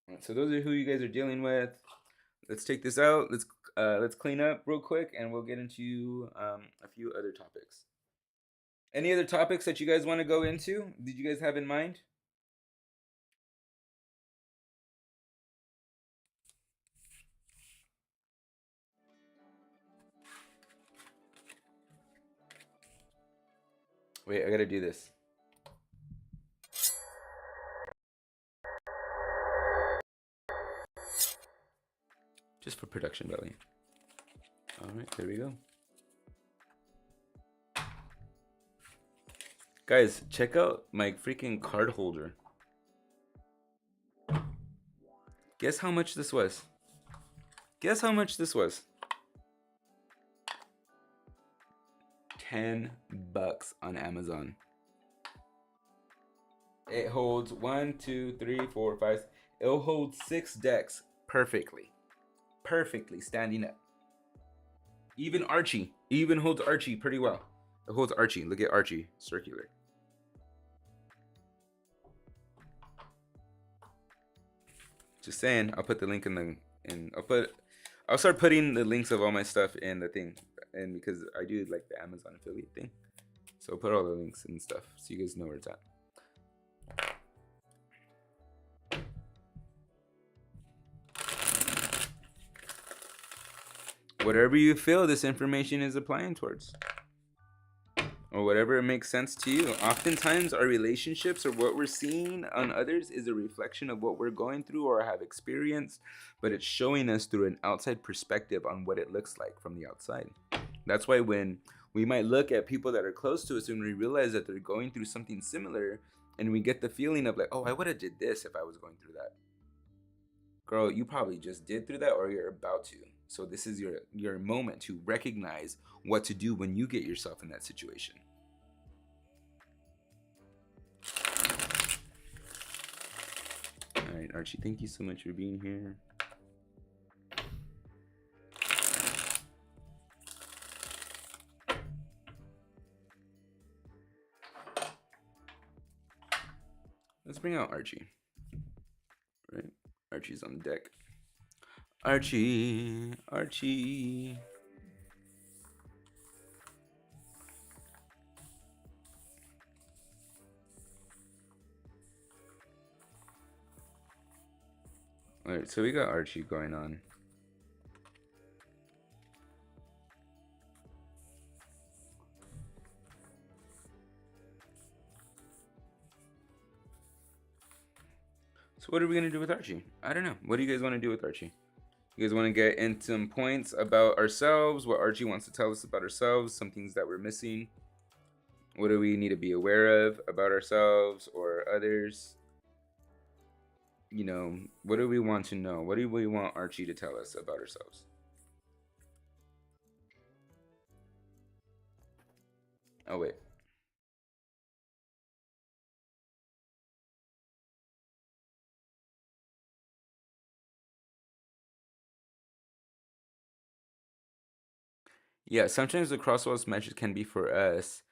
All right, so those are who you guys are dealing with. Let's take this out. Let's clean up real quick, and we'll get into a few other topics. Any other topics that you guys want to go into? Did you guys have in mind? Wait, I gotta do this. Just for production value. All right, there we go. Guys, check out my freaking card holder. Guess how much this was? Guess how much this was? $10 on Amazon. It holds 1, 2, 3, 4, 5. It'll hold 6 decks perfectly. perfectly standing up. Even Archy, even holds Archy pretty well. It holds Archy. Look at Archy, circular. Just saying. I'll put the link in the I'll start putting the links of all my stuff in the thing, and because I do like the Amazon affiliate thing, so I'll put all the links and stuff so you guys know where it's at. Whatever you feel this information is applying towards, or whatever it makes sense to you. Oftentimes our relationships or what we're seeing on others is a reflection of what we're going through or have experienced, but it's showing us through an outside perspective on what it looks like from the outside. That's why when we might look at people that are close to us and we realize that they're going through something similar, and we get the feeling of like, oh, I would have did this if I was going through that. Girl, you probably just did through that, or you're about to. So this is your moment to recognize what to do when you get yourself in that situation. All right, Archie, thank you so much for being here. Let's bring out Archie. Right? Archie's on deck. Archie, Archie. All right, so we got Archie going on. So what are we gonna do with Archie? I don't know. What do you guys want to do with Archie? You guys want to get into some points about ourselves, what Archie wants to tell us about ourselves, some things that we're missing. What do we need to be aware of about ourselves or others? You know, what do we want to know? What do we want Archie to tell us about ourselves? Oh, wait. Yeah, sometimes the crosswalks message can be for us,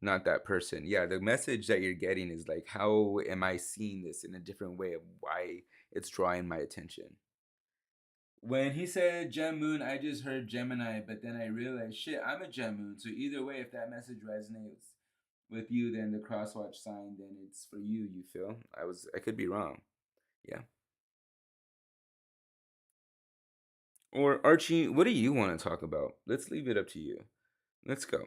not that person. Yeah, the message that you're getting is like, how am I seeing this in a different way of why it's drawing my attention? When he said Gem Moon, I just heard Gemini, but then I realized, shit, I'm a Gem Moon. So either way, if that message resonates with you, then the crosswatch sign, then it's for you. You feel? I could be wrong. Yeah. Or Archie, what do you want to talk about? Let's leave it up to you. Let's go.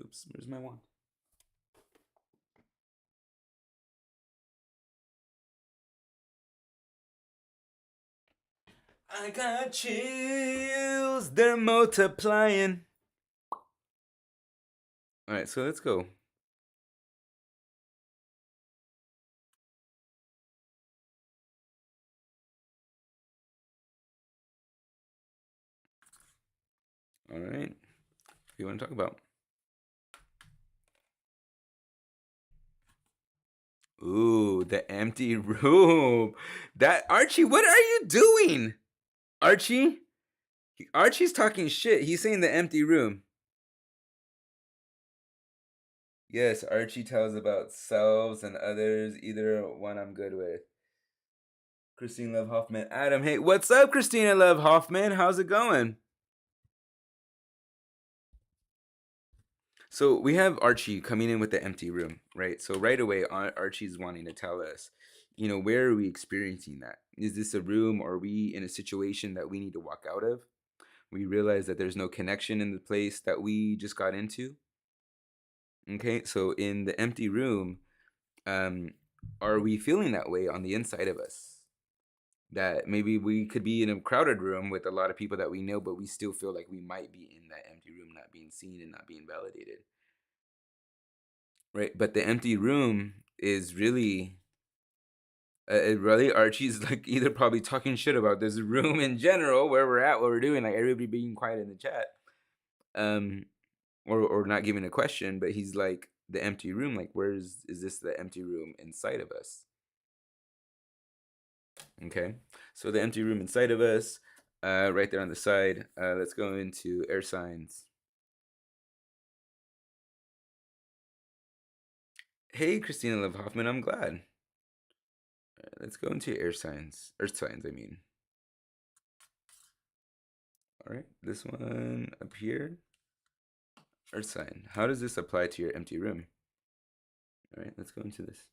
Oops, where's my wand? I got chills, they're multiplying. All right, so let's go. All right, what do you want to talk about? Ooh, the empty room. That Archie, what are you doing? Archie? Archie's talking shit. He's saying the empty room. Yes, Archie tells about selves and others. Either one I'm good with. Christine Love Hoffman. Adam, hey, what's up, Christina Love Hoffman? How's it going? So we have Archie coming in with the empty room, right? So right away, Archie's wanting to tell us, you know, where are we experiencing that? Is this a room? Or are we in a situation that we need to walk out of? We realize that there's no connection in the place that we just got into. Okay, so in the empty room, um, are we feeling that way on the inside of us? That maybe we could be in a crowded room with a lot of people that we know, but we still feel like we might be in that empty room, not being seen and not being validated. Right, but the empty room is really Archie's like either probably talking shit about this room in general, where we're at, what we're doing, like everybody being quiet in the chat, um, or not giving a question, but he's like the empty room, like is this the empty room inside of us? Okay, so the empty room inside of us, right there on the side. Let's go into air signs. Hey, Christina Love Hoffman, I'm glad. Let's go into air signs, earth signs, I mean. All right, this one up here, earth sign. How does this apply to your empty room? All right, let's go into this.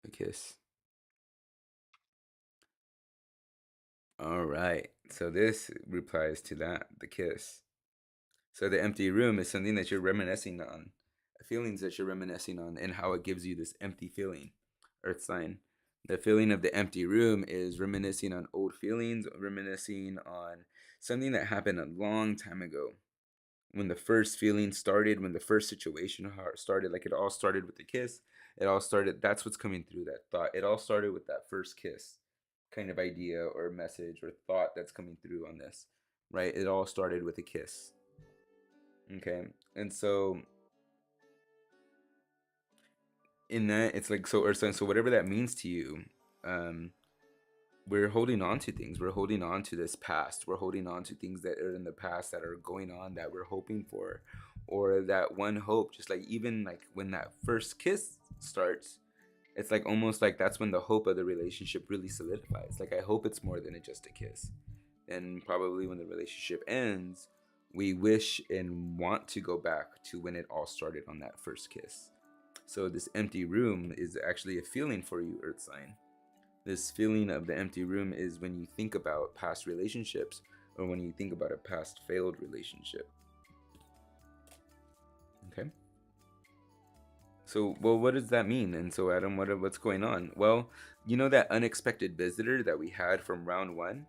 A kiss. All right, so this replies to that, the kiss. So the empty room is something that you're reminiscing on, feelings that you're reminiscing on, and how it gives you this empty feeling. Earth sign. The feeling of the empty room is reminiscing on old feelings, reminiscing on something that happened a long time ago. When the first feeling started, when the first situation started, like it all started with the kiss. It all started, that's what's coming through that thought. It all started with that first kiss kind of idea or message or thought that's coming through on this, right? It all started with a kiss. Okay. And so in that, it's like, so, or so whatever that means to you, um, we're holding on to things. We're holding on to this past. We're holding on to things that are in the past that are going on that we're hoping for, or that one hope. Just like even like when that first kiss starts, it's like almost like that's when the hope of the relationship really solidifies. Like I hope it's more than just a kiss. And probably when the relationship ends, we wish and want to go back to when it all started on that first kiss. So this empty room is actually a feeling for you, Earth sign. This feeling of the empty room is when you think about past relationships or when you think about a past failed relationship. Okay. So, well, what does that mean? And so, Adam, what's going on? Well, you know that unexpected visitor that we had from round one,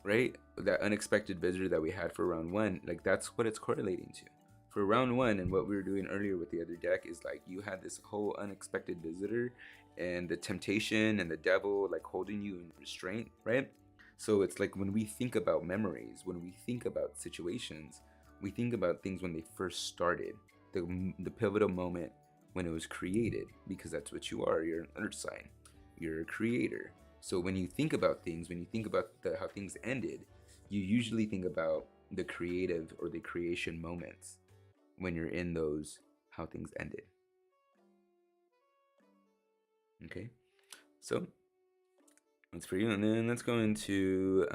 right? That unexpected visitor that we had for round one, like that's what it's correlating to. For round one, and what we were doing earlier with the other deck is like you had this whole unexpected visitor and the temptation and the devil like holding you in restraint, right? So it's like when we think about memories, when we think about situations, we think about things when they first started, the pivotal moment when it was created, because that's what you are. You're an earth sign, you're a creator. So when you think about things, when you think about how things ended, you usually think about the creative or the creation moments when you're in those, how things ended. Okay, so that's for you. And then let's go into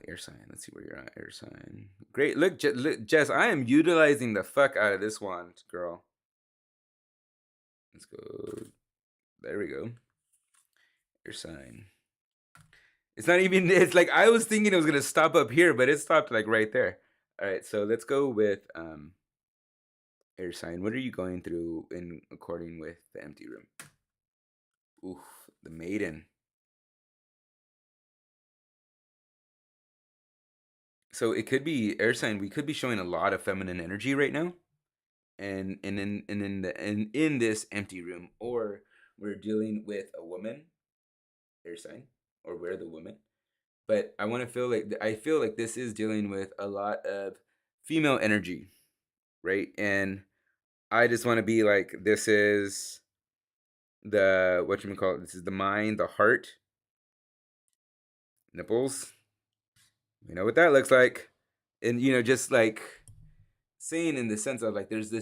air sign. Let's see where you're at, air sign. Great. Look, Jess, I am utilizing the fuck out of this one, girl. Let's go. There we go. Air sign. It's not even, it's like I was thinking it was gonna stop up here, but it stopped like right there. All right, so let's go with air sign. What are you going through in according with the empty room? Oof, the maiden. So it could be air sign. We could be showing a lot of feminine energy right now, and in this empty room, or we're dealing with a woman, air sign, or we're the woman. But I feel like this is dealing with a lot of female energy, right? And I just want to be like, this is the what you call it. This is the mind, the heart, nipples. You know what that looks like, and just like saying in the sense of like, there's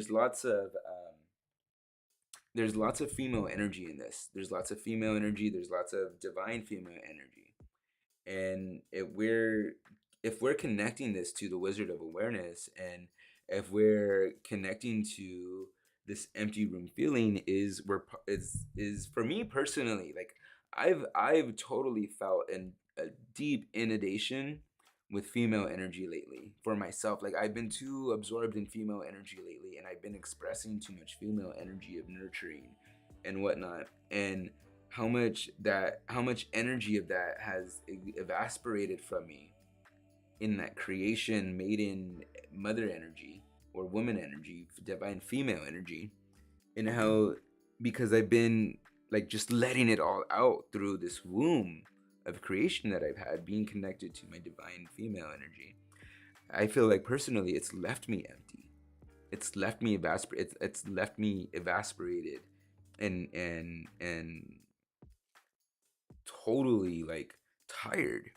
lots of female energy in this. There's lots of female energy. There's lots of divine female energy, and if we're connecting this to the Wizard of Awareness, and if we're connecting to this empty room feeling, is for me personally, like I've totally felt a deep inundation with female energy lately for myself. Like I've been too absorbed in female energy lately, and I've been expressing too much female energy of nurturing and whatnot, and how much energy of that has evaporated from me in that creation maiden mother energy or woman energy, divine female energy, and how, because I've been like just letting it all out through this womb of creation that I've had, being connected to my divine female energy, I feel like personally it's left me empty. it's left me it's left me evaporated and totally like tired.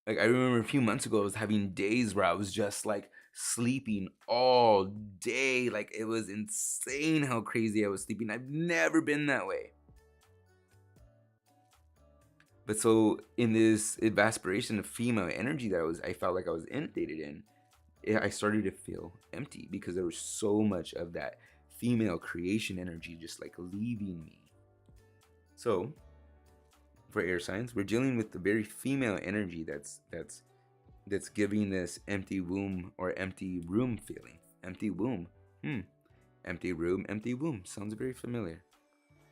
Like I remember a few months ago I was having days where I was just like sleeping all day. Like it was insane how crazy I was sleeping. I've never been that way. But so in this evaporation of female energy that I felt like I was inundated in, I started to feel empty because there was so much of that female creation energy just like leaving me. So for air signs, we're dealing with the very female energy that's giving this empty womb or empty room feeling. Empty womb. Empty room, empty womb. Sounds very familiar.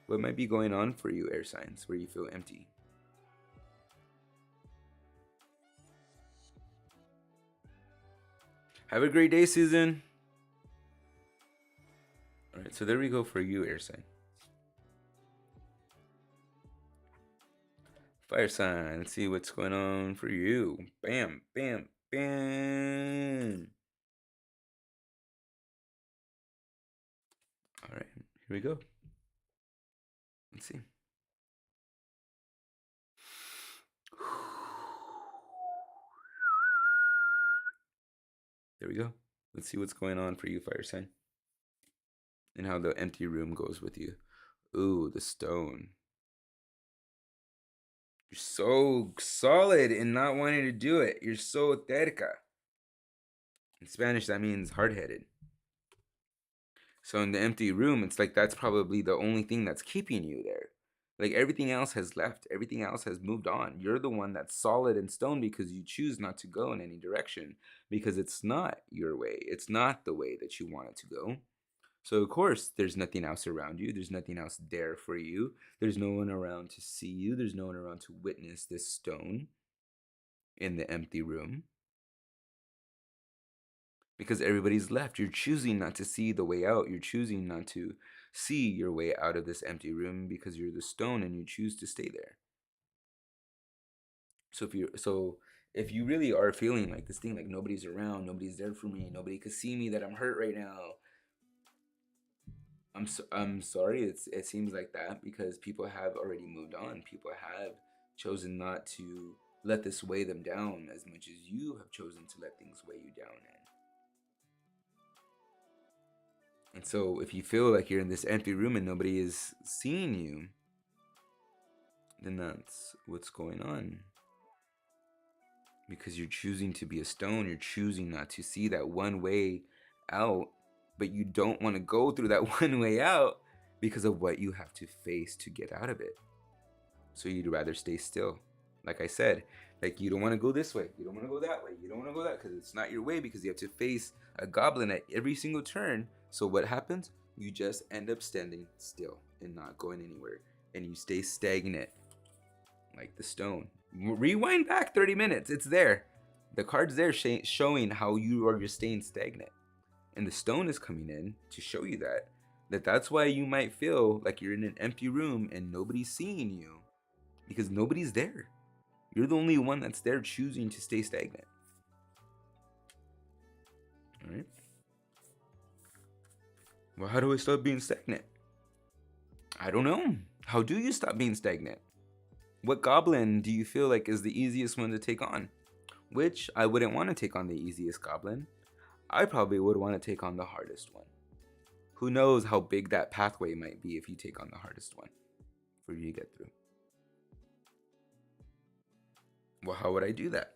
What might be going on for you, air signs, where you feel empty? Have a great day, Susan. All right, so there we go for you, air sign. Fire sign. Let's see what's going on for you. Bam, bam, bam. All right, here we go. Let's see. There we go. Let's see what's going on for you, fire sign. And how the empty room goes with you. Ooh, the stone. You're so solid in not wanting to do it. You're so terca. In Spanish, that means hard-headed. So in the empty room, it's like that's probably the only thing that's keeping you there. Like everything else has left, everything else has moved on. You're the one that's solid in stone because you choose not to go in any direction because it's not your way. It's not the way that you want it to go. So of course, there's nothing else around you. There's nothing else there for you. There's no one around to see you. There's no one around to witness this stone in the empty room. Because everybody's left. You're choosing not to see the way out. You're choosing not to see your way out of this empty room because you're the stone and you choose to stay there. So if you really are feeling like this thing, like nobody's around, nobody's there for me, nobody could see me, that I'm hurt right now. I'm sorry. It seems like that because people have already moved on. People have chosen not to let this weigh them down as much as you have chosen to let things weigh you down. And so if you feel like you're in this empty room and nobody is seeing you, then that's what's going on. Because you're choosing to be a stone, you're choosing not to see that one way out, but you don't want to go through that one way out because of what you have to face to get out of it. So you'd rather stay still. Like I said, like you don't want to go this way, you don't want to go that way, you don't want to go that because it's not your way because you have to face a goblin at every single turn. So what happens? You just end up standing still and not going anywhere, and you stay stagnant like the stone. Rewind back 30 minutes. It's there. The card's there showing how you are just staying stagnant. And the stone is coming in to show you that's why you might feel like you're in an empty room and nobody's seeing you because nobody's there. You're the only one that's there choosing to stay stagnant. All right. Well, how do I stop being stagnant? I don't know. How do you stop being stagnant? What goblin do you feel like is the easiest one to take on? Which I wouldn't want to take on the easiest goblin. I probably would want to take on the hardest one. Who knows how big that pathway might be if you take on the hardest one for you to get through. Well, how would I do that?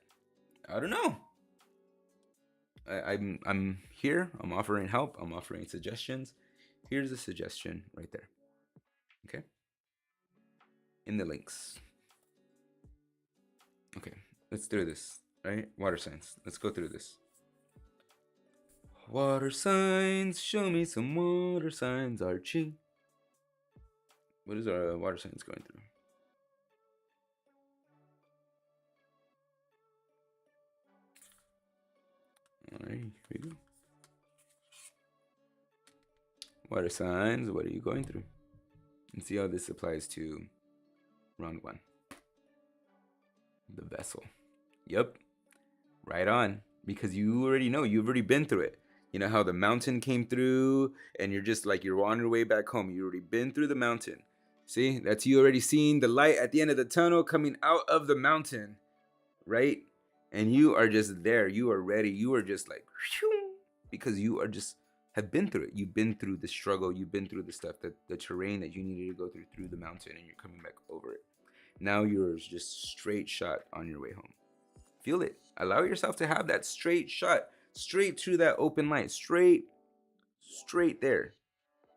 I don't know. I'm here. I'm offering help. I'm offering suggestions. Here's a suggestion right there. Okay. In the links. Okay, let's do this. Right? Water signs. Let's go through this. Water signs. Show me some water signs, Archie. What is our water signs going through? Alright, here we go. Water signs, what are you going through? And see how this applies to round 1. The vessel. Yep. Right on. Because you already know, you've already been through it. You know how the mountain came through and you're just like, you're on your way back home. You already been through the mountain. See, that's you already seeing the light at the end of the tunnel coming out of the mountain, right? And you are just there. You are ready. You are just like, because you are just have been through it. You've been through the struggle. You've been through the stuff, that the terrain that you needed to go through the mountain, and you're coming back over it. Now you're just straight shot on your way home. Feel it. Allow yourself to have that straight shot, straight through that open light, straight there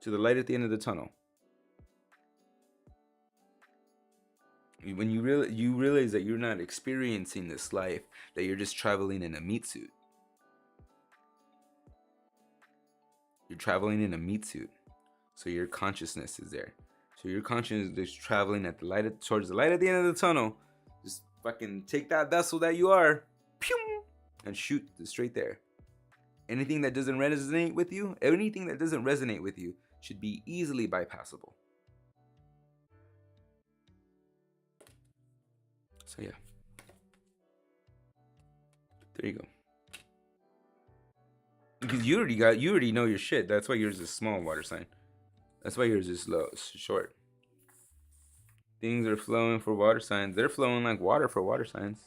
to the light at the end of the tunnel. When you realize that you're not experiencing this life, that you're just traveling in a meat suit. You're traveling in a meat suit, so your consciousness is there. So your consciousness is traveling at the light, towards the light at the end of the tunnel. Just fucking take that vessel that you are, pew, and shoot straight there. Anything that doesn't resonate with you, should be easily bypassable. So yeah, there you go. Because you already know your shit. That's why yours is small, water sign. That's why yours is low, short. Things are flowing for water signs. They're flowing like water for water signs.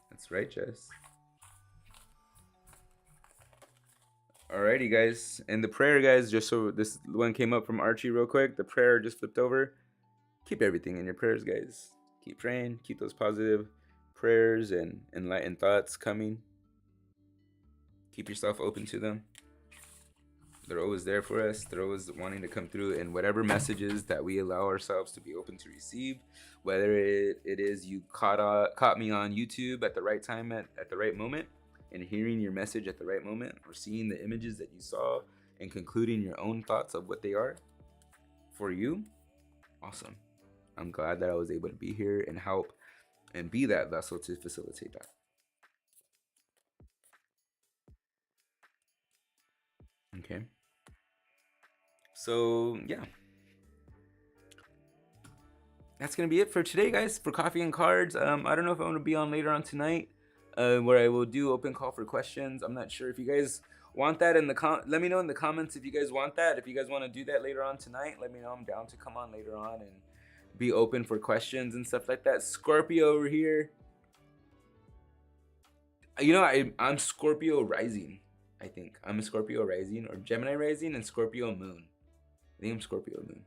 That's right, Jess. Alrighty, guys. And the prayer, guys, just so this one came up from Archy real quick. The prayer just flipped over. Keep everything in your prayers, guys. Keep praying. Keep those positive prayers and enlightened thoughts coming. Keep yourself open to them. They're always there for us. They're always wanting to come through, and whatever messages that we allow ourselves to be open to receive, whether it is you caught me on YouTube at the right time at the right moment, and hearing your message at the right moment, or seeing the images that you saw and concluding your own thoughts of what they are for you, awesome. I'm glad that I was able to be here and help and be that vessel to facilitate that. Okay. So yeah, that's gonna be it for today, guys, for Coffee and Cards. I don't know if I'm gonna be on later on tonight, where I will do open call for questions. I'm not sure if you guys want that in the let me know in the comments if you guys want that. If you guys want to do that later on tonight, let me know. I'm down to come on later on and be open for questions and stuff like that. Scorpio over here. You know, I'm Scorpio rising. I think I'm a Scorpio rising, or Gemini rising, and Scorpio moon. I think I'm Scorpio moon.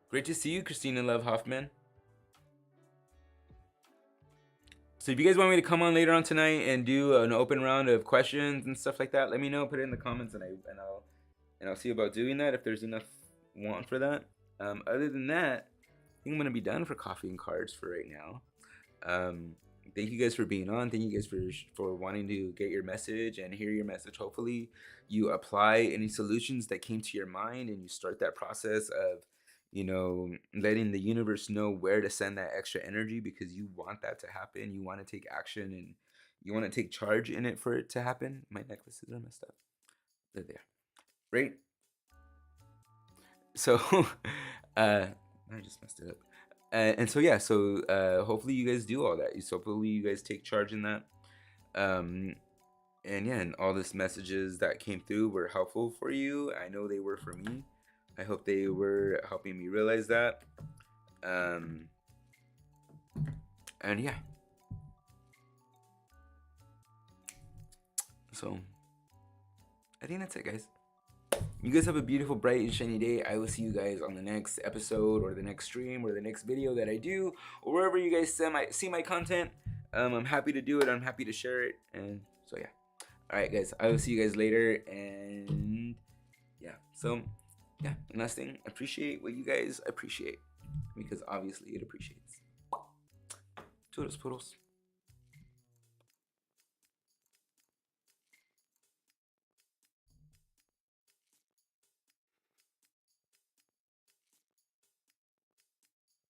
Great to see you, Christina Love Hoffman. So if you guys want me to come on later on tonight and do an open round of questions and stuff like that, let me know. Put it in the comments, and I'll see about doing that if there's enough want for that. Other than that, I think I'm gonna be done for Coffee and Cards for right now. Thank you guys for being on. Thank you guys for wanting to get your message and hear your message. Hopefully you apply any solutions that came to your mind, and you start that process of, you know, letting the universe know where to send that extra energy, because you want that to happen. You want to take action, and you want to take charge in it for it to happen. My necklaces are messed up. They're there. Right? So, I just messed it up. And so yeah, so hopefully you guys do all that. So hopefully you guys take charge in that. And yeah, and all these messages that came through were helpful for you. I know they were for me. I hope they were helping me realize that. And yeah. So I think that's it, guys. You guys have a beautiful, bright, and shiny day. I will see you guys on the next episode, or the next stream, or the next video that I do, or wherever you guys see my content. I'm happy to do it. I'm happy to share it. And so yeah. All right, guys. I will see you guys later. And yeah. So yeah. And last thing, appreciate what you guys appreciate, because obviously it appreciates. Toodles, poodles.